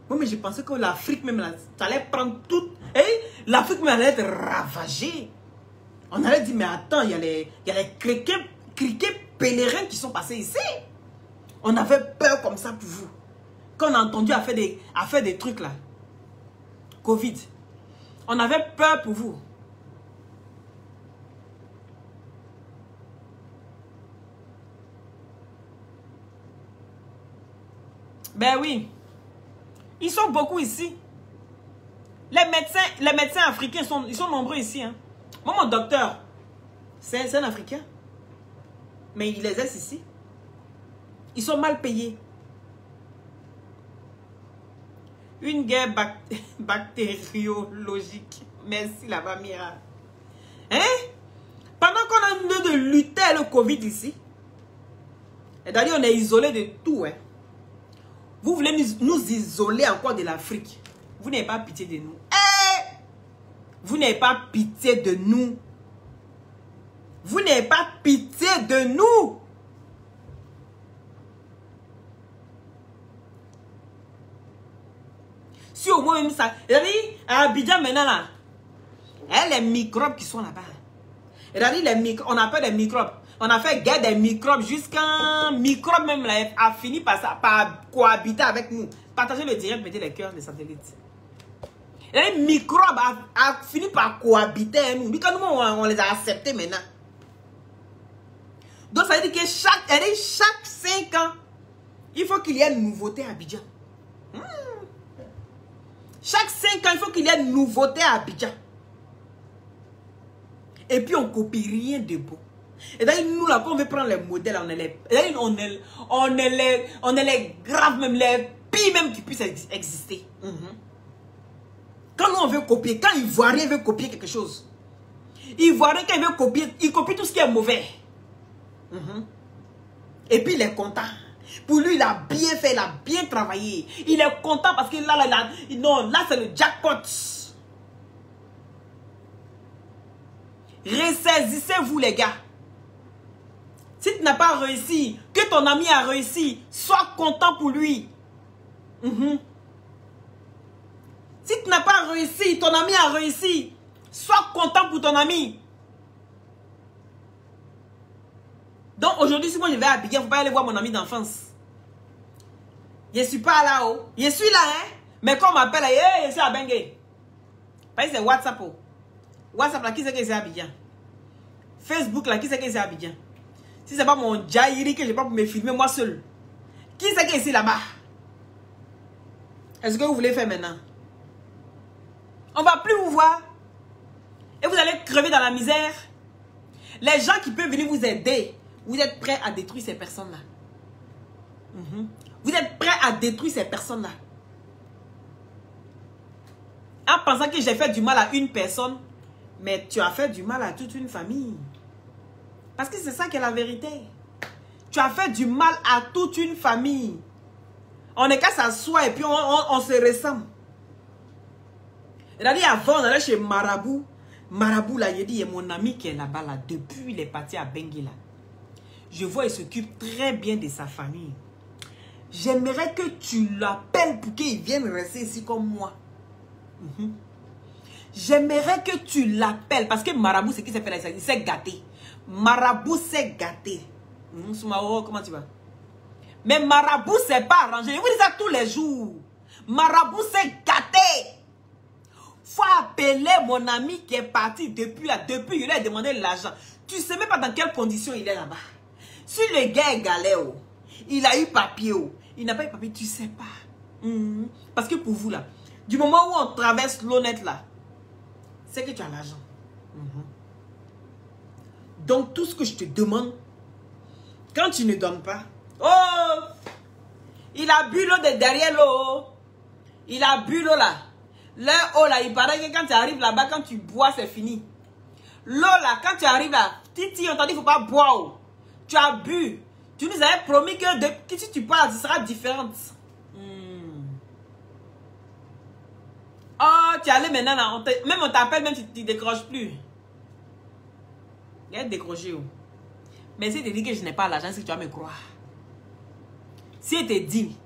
Moi, mais je pensais que l'Afrique même, ça allait prendre tout. Et l'Afrique même allait être ravagée. On allait dire, mais attends, il y a les criquets pèlerins qui sont passés ici. On avait peur comme ça pour vous. Quand on a entendu à faire des trucs là. Covid. On avait peur pour vous. Ben oui. Ils sont beaucoup ici. Les médecins africains, ils sont nombreux ici. Hein. Moi, mon docteur, c'est un Africain. Mais il exerce ici. Ils sont mal payés. Une guerre bactériologique. Merci là-bas, Mira. Hein? Pendant qu'on a en train de lutter le Covid ici, c'est-à-dire on est isolé de tout. Hein? Vous voulez nous isoler encore de l'Afrique. Vous n'avez pas pitié de nous. Vous n'avez pas pitié de nous. Vous n'avez pas pitié de nous. Si au moins même ça. À Abidjan maintenant là. Les microbes qui sont là-bas. On appelle des microbes. On a fait guerre des microbes jusqu'à microbe même là a fini par cohabiter avec nous. Partagez le direct, mettez les cœurs, les satellites. Les microbes a fini par cohabiter avec nous. Quand nous on les a acceptés maintenant. Donc ça veut dire que chaque 5 ans, il faut qu'il y ait une nouveauté à Abidjan. Chaque 5 ans, il faut qu'il y ait une nouveauté à Abidjan. Et puis, on copie rien de beau. Et d'ailleurs, nous, là, quand on veut prendre les modèles, on est les graves, même les pires même qui puissent exister. Quand nous, on veut copier, quand Ivoirien veut copier quelque chose, Ivoirien, quand il veut copier, il copie tout ce qui est mauvais. Et puis, il est content. Pour lui, il a bien fait, il a bien travaillé. Il est content parce que là c'est le jackpot. Ressaisissez-vous, les gars. Si tu n'as pas réussi, que ton ami a réussi, sois content pour lui. Si tu n'as pas réussi, ton ami a réussi, sois content pour ton ami. Donc aujourd'hui, si moi je vais à Abidjan, il ne faut pas aller voir mon ami d'enfance. Je ne suis pas là-haut. Je suis là, hein. Mais quand on m'appelle, je suis à Bengue. Parce que c'est WhatsApp. WhatsApp, là, qui c'est que c'est à Abidjan? Facebook, là, qui c'est que c'est à Abidjan? Si ce n'est pas mon Jairi que je n'ai pas pour me filmer moi seul. Qui c'est que c'est là-bas? Est-ce que vous voulez faire maintenant? On ne va plus vous voir. Et vous allez crever dans la misère. Les gens qui peuvent venir vous aider, vous êtes prêts à détruire ces personnes-là. Vous êtes prêts à détruire ces personnes-là. En pensant que j'ai fait du mal à une personne, mais tu as fait du mal à toute une famille. Parce que c'est ça qui est la vérité. Tu as fait du mal à toute une famille. On n'est qu'à s'asseoir et puis on se ressemble. C'est-à-dire avant, on allait chez Marabout. Marabout, là, il dit, il y a mon ami qui est là-bas, là. Depuis, il est parti à Bengue, là. Je vois, il s'occupe très bien de sa famille. J'aimerais que tu l'appelles pour qu'il vienne rester ici comme moi. J'aimerais que tu l'appelles. Parce que Marabout, c'est qui s'est fait là, il s'est gâté. Marabout s'est gâté. Comment tu vas? Mais Marabout s'est pas arrangé. Je vous dis ça tous les jours. Marabout s'est gâté. Faut appeler mon ami qui est parti depuis là. Depuis, il lui a demandé l'argent. Tu ne sais même pas dans quelles conditions il est là-bas. Si le gars est galère, il a eu papier, il n'a pas eu papier, tu ne sais pas. Parce que pour vous là, du moment où on traverse l'honnête là, c'est que tu as l'argent. Donc tout ce que je te demande, quand tu ne donnes pas, oh, il a bu l'eau de derrière l'eau. Il a bu l'eau là. L'eau là, il paraît que quand tu arrives là-bas, quand tu bois, c'est fini. L'eau là, quand tu arrives là, Titi, on t'a dit qu'il ne faut pas boire. Tu as bu. Tu nous avais promis que si tu parles, ce sera différent. Oh, tu es allé maintenant là. Même on t'appelle, même si tu ne décroches plus. Il y a décroché. Mais si tu te dis que je n'ai pas l'argent, est-ce que tu vas me croire? Si tu te dis,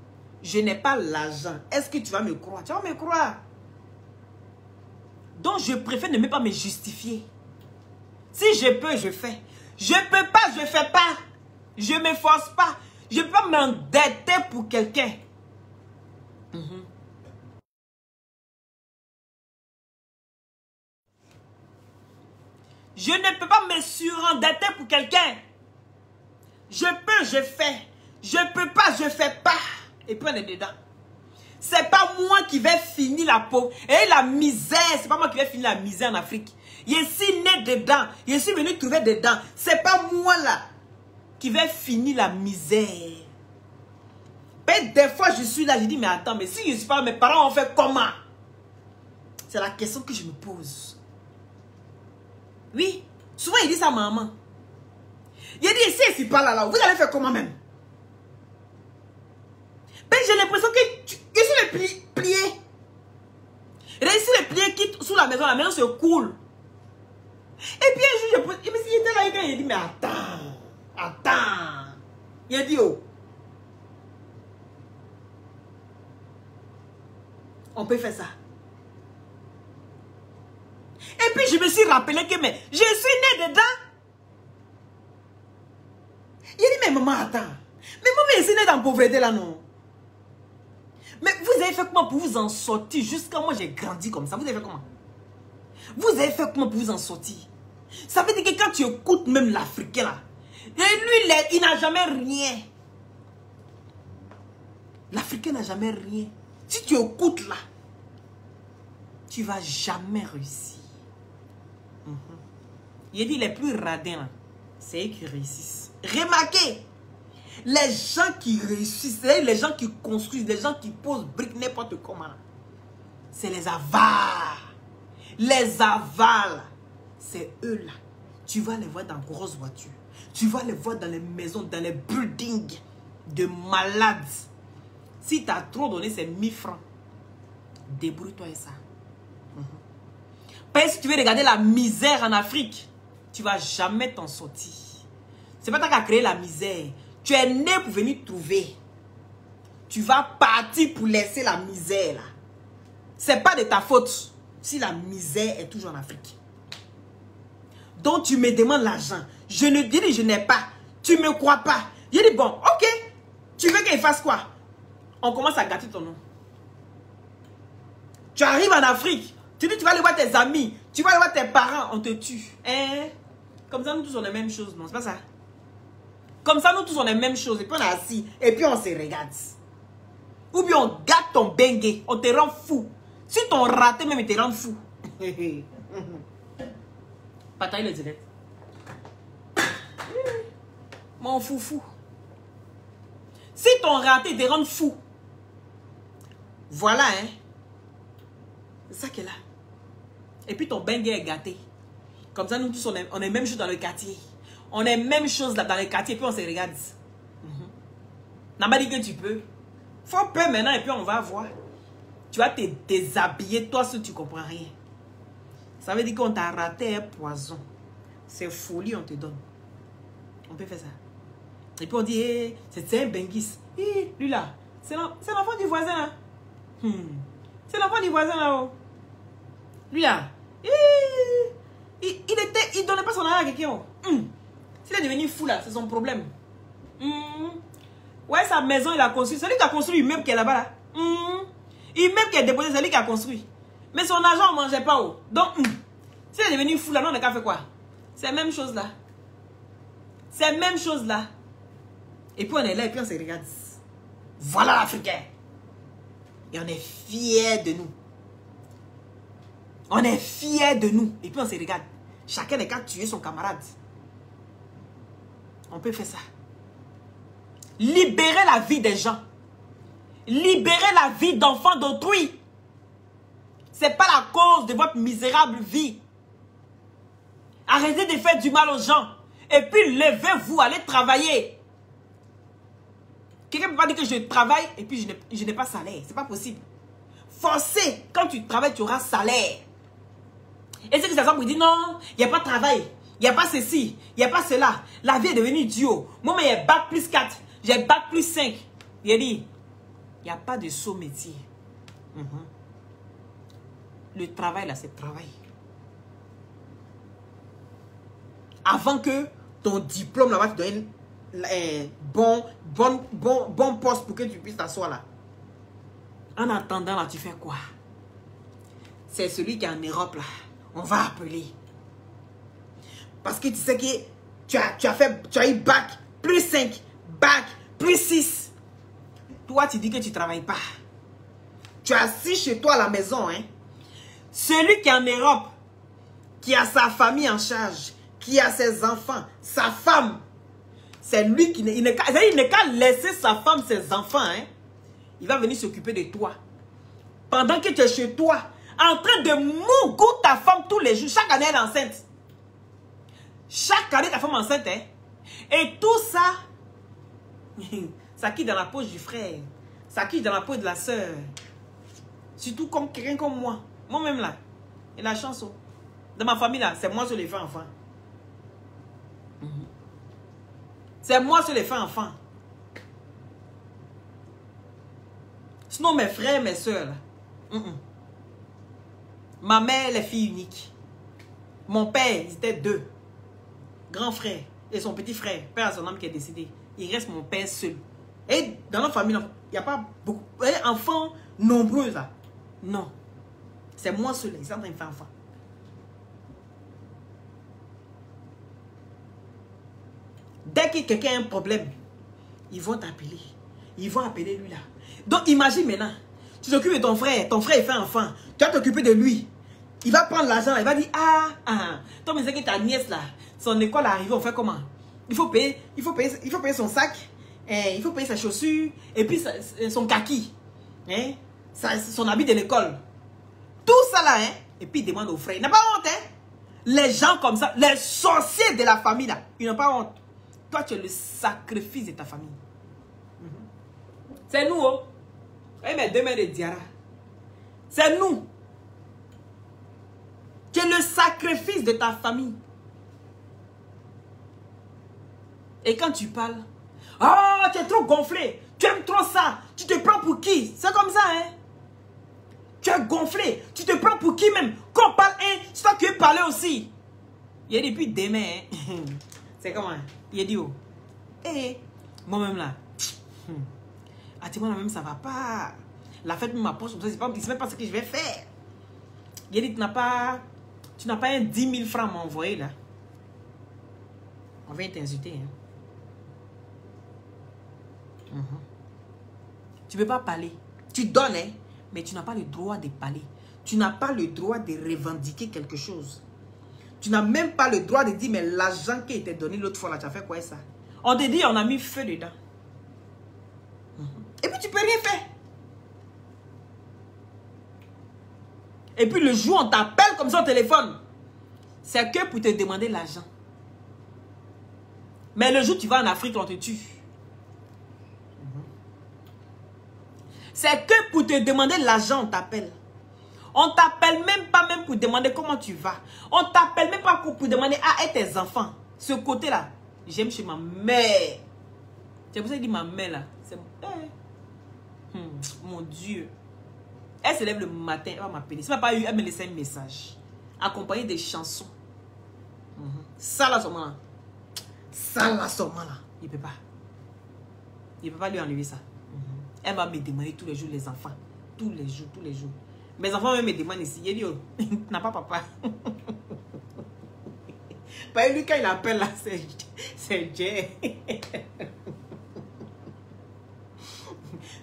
je n'ai pas l'argent, est-ce que tu vas me croire? Tu vas me croire. Donc, je préfère ne même pas me justifier. Si je peux, je fais. Je ne peux pas, je ne fais pas. Je ne me force pas. Je ne peux pas m'endetter pour quelqu'un. Je ne peux pas me surendetter pour quelqu'un. Je peux, je fais. Je ne peux pas, je ne fais pas. Et puis on est dedans. C'est pas moi qui vais finir la pauvreté. Et la misère, c'est pas moi qui vais finir la misère en Afrique. Je suis né dedans. Je suis venu trouver dedans. C'est pas moi là qui vais finir la misère. Des fois je suis là, je dis mais attends, mais si je ne suis pas, mes parents ont fait comment? C'est la question que je me pose. Oui, souvent il dit ça à maman. Il dit si je ne suis pas là, vous allez faire comment même? Mais j'ai l'impression que je suis le plié. Et là, ici, le plié quitte sous la maison se coule. Et puis un jour, il était là, il dit, mais attends. Il a dit, oh. On peut faire ça. Et puis je me suis rappelé que mais je suis né dedans. Il dit, mais maman, attends. Mais maman, je suis né dans la pauvreté là, non? Mais vous avez fait comment pour vous en sortir? Jusqu'à moi, j'ai grandi comme ça. Vous avez fait comment? Vous avez fait comment pour vous en sortir? Ça veut dire que quand tu écoutes même l'Africain là, et lui, il n'a jamais rien. L'Africain n'a jamais rien. Si tu écoutes là, tu ne vas jamais réussir. Il dit les plus radins, c'est eux qui réussissent. Remarquez, les gens qui réussissent, les gens qui construisent, les gens qui posent briques n'importe comment, c'est les avares. Les avares, c'est eux là. Tu vas les voir dans de grosses voitures. Tu vas les voir dans les maisons, dans les buildings de malades. Si tu as trop donné ces 1000 francs, débrouille-toi et ça. Parce que si tu veux regarder la misère en Afrique, tu ne vas jamais t'en sortir. C'est pas toi qui as créé la misère. Tu es né pour venir trouver. Tu vas partir pour laisser la misère là. C'est pas de ta faute si la misère est toujours en Afrique. Donc tu me demandes l'argent. Je ne dis je n'ai pas. Tu ne me crois pas. Je dis bon, ok. Tu veux qu'il fasse quoi? On commence à gâter ton nom. Tu arrives en Afrique. Tu dis tu vas aller voir tes amis. Tu vas aller voir tes parents. On te tue. Hein? Comme ça nous tous on est la même chose. Non, c'est pas ça. Comme ça nous tous on est la même chose. Et puis on est assis. Et puis on se regarde. Ou bien on gâte ton bengue. On te rend fou. Si ton raté même il te rend fou. Bataille le direct. Mon foufou. Si ton raté te rend fou. Voilà, hein. C'est ça qui est là. Et puis ton bengue est gâté. Comme ça, nous tous, on est même chose dans le quartier. On est même chose là dans le quartier. Et puis on se regarde. N'a pas dit que tu peux. Faut peur maintenant et puis on va voir. Tu vas te déshabiller, toi, si tu comprends rien. Ça veut dire qu'on t'a raté un poison. C'est folie, on te donne. On peut faire ça. Et puis on dit, hey, c'est un benguis. Hey, lui là, c'est l'enfant du voisin là. C'est l'enfant du voisin là-haut. Lui là, il donnait pas son argent à quelqu'un. S'il est devenu fou là, c'est son problème. Ouais, sa maison, il a construit. C'est lui qui a construit l'immeuble qui est là-bas là. L'immeuble qui est déposé, c'est lui qui a construit. Mais son argent, on ne mangeait pas haut. Donc, s'il est devenu fou là, non, on n'a qu'à faire quoi? C'est la même chose là. C'est la même chose là. Et puis on est là et puis on se regarde. Voilà l'Africain. Et on est fiers de nous. On est fiers de nous. Et puis on se regarde. Chacun n'est qu'à tuer son camarade. On peut faire ça. Libérer la vie des gens. Libérer la vie d'enfants d'autrui. Ce n'est pas la cause de votre misérable vie. Arrêtez de faire du mal aux gens. Et puis levez-vous, allez travailler. Quelqu'un ne peut pas dire que je travaille et puis je n'ai pas salaire. Ce n'est pas possible. Forcez, quand tu travailles, tu auras salaire. Et c'est que ça vous dit non, il n'y a pas de travail. Il n'y a pas ceci, il n'y a pas cela. La vie est devenue duo. Moi, il y a bac plus 4. J'ai bac plus 5. Il a dit, il n'y a pas de saut métier. Le travail, là, c'est le travail. Avant que ton diplôme, là-bas, te donne bon poste pour que tu puisses t'asseoir là. En attendant, là, tu fais quoi? C'est celui qui est en Europe, là. On va appeler. Parce que tu sais que tu as eu bac plus 5, bac plus 6. Toi, tu dis que tu ne travailles pas. Tu es assis chez toi à la maison, hein. Celui qui est en Europe, qui a sa famille en charge, qui a ses enfants, sa femme, c'est lui qui n'est qu'à laisser sa femme, ses enfants, hein. Il va venir s'occuper de toi. Pendant que tu es chez toi, en train de mougout ta femme tous les jours. Chaque année, elle est enceinte. Chaque année, ta femme est enceinte, hein. Et tout ça, ça quitte dans la poche du frère. Ça quitte dans la poche de la soeur. Surtout comme quelqu'un comme moi. Moi-même là. Et la chance. Dans ma famille là, c'est moi sur les fins enfants. C'est moi sur les fins enfants. Sinon mes frères, mes soeurs là. Ma mère, elle est fille unique. Mon père, ils étaient 2. Grand frère et son petit frère. Père à son âme qui est décédé. Il reste mon père seul. Et dans notre famille, il n'y a pas beaucoup d'enfants nombreux là. Non. C'est moi seul. Ils sont en train de faire enfant. Dès que quelqu'un a un problème, ils vont t'appeler. Ils vont appeler lui là. Donc imagine maintenant. Tu t'occupes de ton frère il fait enfant. Tu vas t'occuper de lui. Il va prendre l'argent, il va dire, toi, mais c'est que ta nièce là, son école est arrivée, on fait comment? Il faut payer son sac, il faut payer ses chaussures, et puis son kaki, hein? Son habit de l'école. Tout ça là, hein? Et puis il demande aux frères. Il n'a pas honte, hein? Les gens comme ça, les sorciers de la famille là, ils n'ont pas honte. Toi, tu es le sacrifice de ta famille. C'est nous, oh. Et mes 2 mains de Diara. C'est nous. Tu es le sacrifice de ta famille. Et quand tu parles, oh, tu es trop gonflé. Tu aimes trop ça. Tu te prends pour qui? C'est comme ça, hein? Tu es gonflé. Tu te prends pour qui même? Quand on parle, hein, c'est toi qui veux parler aussi. Il a dit, depuis demain, hein? C'est comment? Il a dit, oh. Moi-même là. Moi même ça va pas. La fête me m'approche, je ne sais même pas ce que je vais faire. Il a dit, tu n'as pas un 10 000 francs à m'envoyer là. On va t'insulter. Hein? Tu ne peux pas parler. Tu donnes, hein? Mais tu n'as pas le droit de parler. Tu n'as pas le droit de revendiquer quelque chose. Tu n'as même pas le droit de dire, mais l'argent qui était donné l'autre fois là, tu as fait quoi ça? On te dit, on a mis feu dedans. Et puis tu peux rien faire. Et puis le jour où on t'appelle comme ça au téléphone, c'est que pour te demander l'argent. Mais le jour où tu vas en Afrique, on te tue. C'est que pour te demander l'argent, on t'appelle. On t'appelle même pas même pour demander comment tu vas. On t'appelle même pas pour demander, et tes enfants. Ce côté-là, j'aime chez ma mère. C'est pour ça que je dis ma mère là. C'est mon Dieu. Elle se lève le matin, elle va m'appeler. Si elle n'a pas eu, elle me laisse un message. Accompagné des chansons. Ça là, seulement là. Ça là, seulement là. Il ne peut pas. Il ne peut pas lui enlever ça. Elle va me demander tous les jours les enfants. Tous les jours, tous les jours. Mes enfants même me demandent ici. Il dit, oh, tu n'as pas papa. Lui, quand il appelle là, c'est Jay.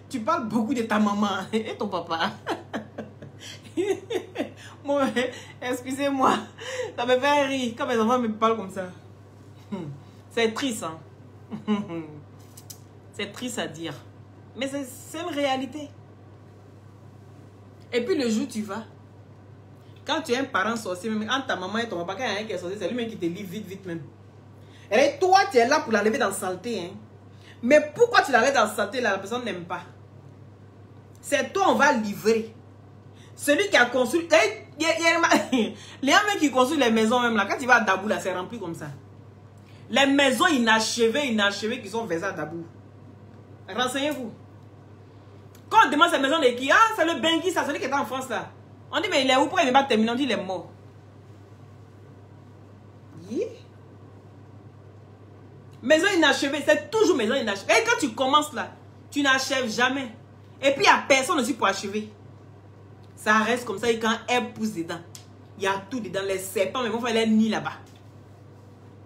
Tu parles beaucoup de ta maman et ton papa. Moi, excusez-moi. Ça me fait rire quand mes enfants me parlent comme ça. C'est triste, hein. C'est triste à dire. Mais c'est une réalité. Et puis le jour où tu vas, quand tu es un parent sorcier, même entre ta maman et ton papa, quand il y a un qui est sorcier, c'est lui-même qui te livre vite même. Et toi, tu es là pour l'enlever dans la saleté. Hein. Mais pourquoi tu l'enlèves dans la saleté, là, la personne n'aime pas? C'est toi, on va livrer. Celui qui a construit... Les gens qui construisent les maisons même là, quand tu vas à Dabou, là, c'est rempli comme ça. Les maisons inachevées qui sont versées à Dabou. Renseignez-vous. Quand on demande ces maisons de qui, c'est le Bengui, ça, celui qui est en France là. On dit, mais il est où? Pourquoi il n'est pas terminé? On dit, il est mort. Yeah. Maison inachevée, c'est toujours maison inachevée. Et quand tu commences là, tu n'achèves jamais. Et puis il n'y a personne aussi pour achever. Ça reste comme ça et quand elle pousse dedans, il y a tout dedans. Les serpents, mais vont faire les nids là-bas.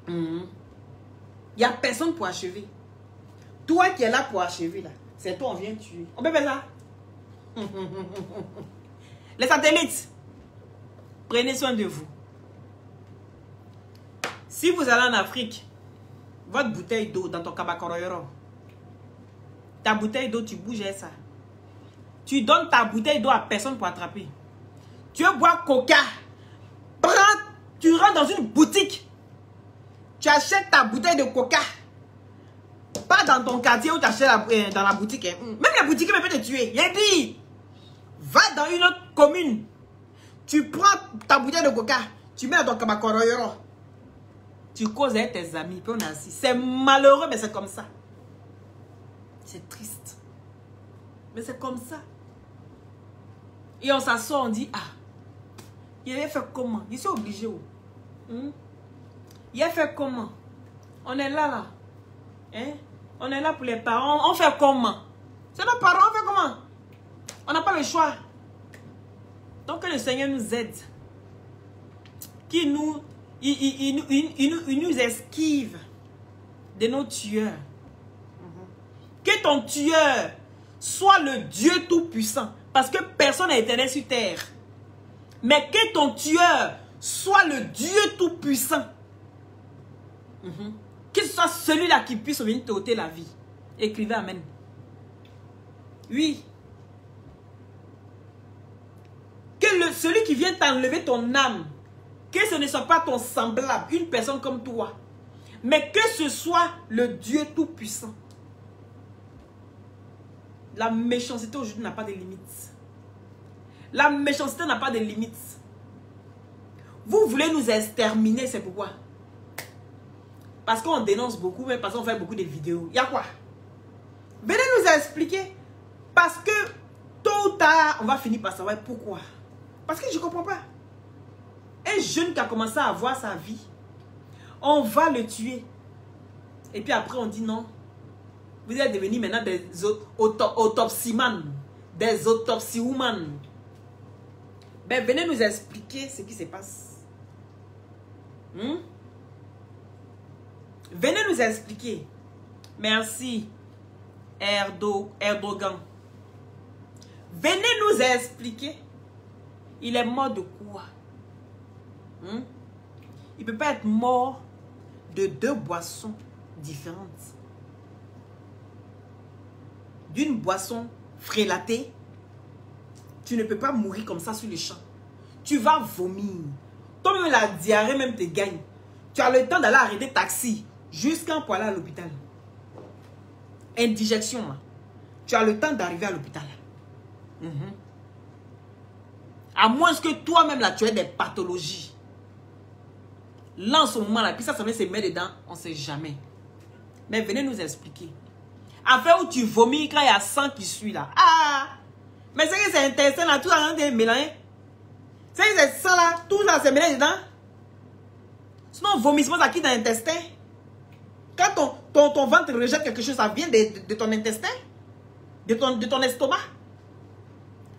Il n'y a personne pour achever. Toi qui es là pour achever là, c'est toi on vient tuer. On peut faire ça? Les satellites, prenez soin de vous. Si vous allez en Afrique, votre bouteille d'eau dans ton kabakoroyoro, ta bouteille d'eau, tu bouges ça. Tu donnes ta bouteille d'eau à personne pour attraper. Tu veux boire coca, tu rentres dans une boutique, tu achètes ta bouteille de coca. Pas dans ton quartier où tu achètes dans la boutique. Hein. Même la boutique peut te tuer. Il a dit, va dans une autre commune. Tu prends ta bouteille de coca. Tu mets dans ton kabakoroyoro. Tu causes avec tes amis. Puis on est assis. C'est malheureux, mais c'est comme ça. C'est triste. Mais c'est comme ça. Et on s'assoit, on dit, il avait fait comment? Il s'est obligé. Il a fait comment? On est là. Hein? On est là pour les parents. On fait comment? C'est nos parents, on fait comment? On n'a pas le choix. Donc que le Seigneur nous aide. Il nous esquive de nos tueurs. Que ton tueur soit le Dieu Tout-Puissant. Parce que personne n'est éternel sur terre. Mais que ton tueur soit le Dieu Tout-Puissant. Que ce soit celui-là qui puisse venir t'ôter la vie. Écrivez Amen. Oui. Que celui qui vient t'enlever ton âme, que ce ne soit pas ton semblable, une personne comme toi, mais que ce soit le Dieu Tout-Puissant. La méchanceté aujourd'hui n'a pas de limites. La méchanceté n'a pas de limites. Vous voulez nous exterminer, c'est pourquoi? Parce qu'on dénonce beaucoup, mais parce qu'on fait beaucoup de vidéos. Il y a quoi? Venez nous expliquer. Parce que tôt ou tard, on va finir par savoir pourquoi. Parce que je ne comprends pas. Un jeune qui a commencé à avoir sa vie, on va le tuer. Et puis après, on dit non. Vous êtes devenus maintenant des autopsiman, des autopsy-woman. Ben, venez nous expliquer ce qui se passe. Venez nous expliquer. Merci, Erdogan. Venez nous expliquer. Il est mort de quoi? Il ne peut pas être mort de 2 boissons différentes. D'une boisson frélatée, tu ne peux pas mourir comme ça sur le champ. Tu vas vomir. Toi-même, la diarrhée même te gagne. Tu as le temps d'aller arrêter taxi jusqu'à pour aller à l'hôpital. Indigestion, là. Tu as le temps d'arriver à l'hôpital. À moins que toi-même, là, tu aies des pathologies. Là, en ce moment-là, puis ça vient se mettre dedans, on ne sait jamais. Mais venez nous expliquer. Afin où tu vomis quand il y a sang qui suit là. Ah! Mais c'est que c'est intestin là, tout ça est mélangé. C'est que c'est ça là, tout ça c'est mélangé dedans. Sinon, vomissement, ça quitte dans l'intestin. Quand ton ventre rejette quelque chose, ça vient de ton intestin. De ton estomac.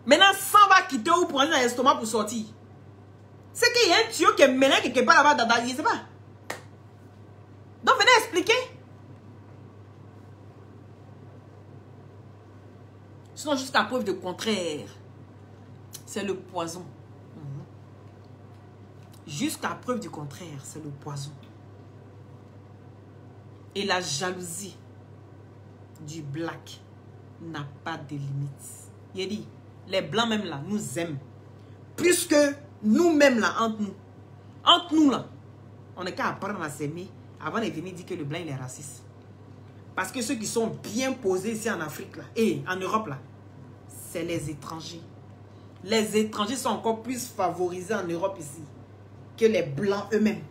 Maintenant, ça va quitter ou pour aller dans l'estomac pour sortir. C'est qu'il y a un tuyau qui est mélangé quelque part là-bas, je ne sais pas. Donc, venez expliquer. Sinon, jusqu'à preuve de contraire, c'est le poison. Jusqu'à preuve du contraire, c'est le poison. Et la jalousie du black n'a pas de limites. Il a dit, les blancs même là, nous aiment. Plus que nous-mêmes là, entre nous. Entre nous là, on n'est qu'à apprendre à s'aimer avant de venir dire que le blanc il est raciste. Parce que ceux qui sont bien posés ici en Afrique là, et en Europe là, c'est les étrangers. Les étrangers sont encore plus favorisés en Europe ici que les blancs eux-mêmes.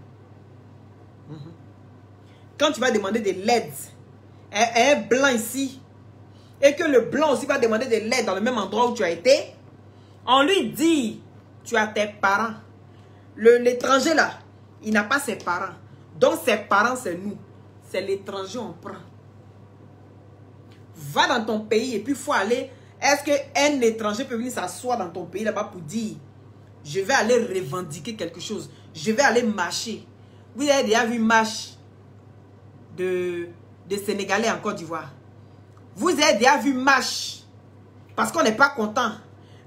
Quand tu vas demander de l'aide à un blanc ici, et que le blanc aussi va demander de l'aide dans le même endroit où tu as été, on lui dit, tu as tes parents. L'étranger là, il n'a pas ses parents. Donc ses parents, c'est nous. C'est l'étranger, on prend. Va dans ton pays et puis il faut aller. Est-ce qu'un étranger peut venir s'asseoir dans ton pays là-bas pour dire, je vais aller revendiquer quelque chose. Je vais aller marcher. Vous avez déjà vu une marche de Sénégalais en Côte d'Ivoire. Vous avez déjà vu une marche parce qu'on n'est pas content,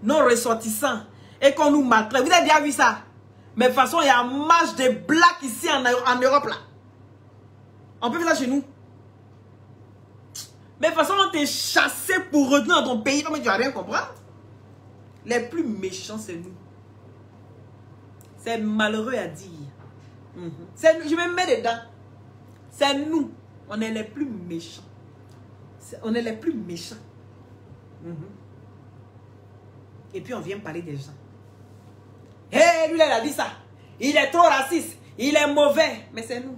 non ressortissants, et qu'on nous maltraite. Vous avez déjà vu ça? Mais de toute façon, il y a une marche de blacks ici en Europe là. On peut faire ça chez nous. Mais de toute façon, on t'est chassé pour retenir dans ton pays. Non, mais tu vas rien comprendre. Les plus méchants, c'est nous. C'est malheureux à dire. Je me mets dedans. C'est nous. On est les plus méchants. On est les plus méchants. Et puis on vient parler des gens. Hé, hey, lui, il a dit ça. Il est trop raciste. Il est mauvais. Mais c'est nous.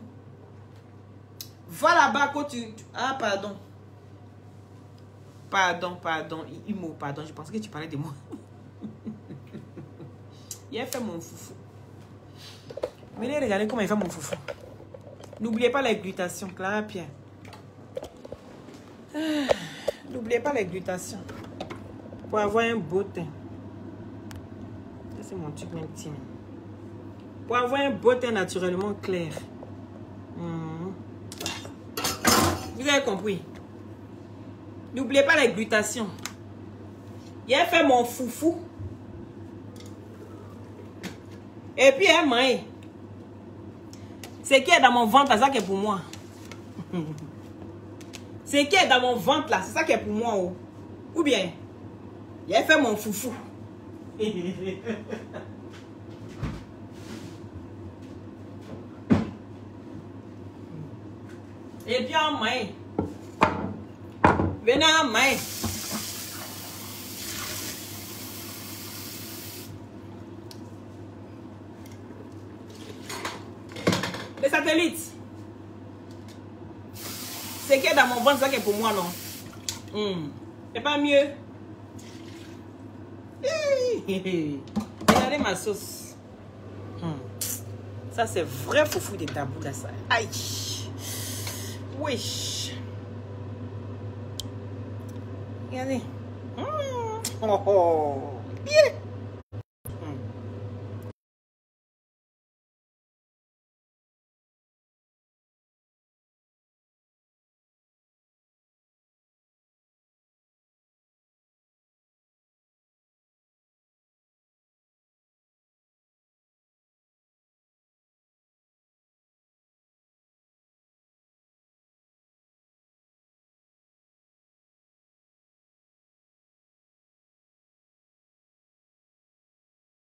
Va là-bas quand tu... Ah, pardon. Pardon. Imo, pardon. Je pensais que tu parlais de moi. Il a fait mon foufou. Venez regarder comment il fait mon foufou. N'oubliez pas les glutations, Clara Pierre. N'oubliez pas les glutations. Pour avoir un beau teint. C'est mon truc même petit. Pour avoir un beau teint naturellement clair. Vous avez compris? N'oubliez pas les glutations. Il a fait mon foufou. Et puis, elle m'a dit, ce qui est dans mon ventre, c'est ça qui est pour moi. Ce qui est dans mon ventre, là, c'est ça qui est pour moi. Oh. Ou bien, il a fait mon foufou. Et puis, en main. Venez en main. Les satellites. Ce qui est dans mon ventre, c'est ça qui est pour moi, non? C'est pas mieux. Regardez ma sauce. Ça, c'est vrai foufou de tabou, là, ça. Aïe. Wesh. Regardez. Oh, oh. Yeah.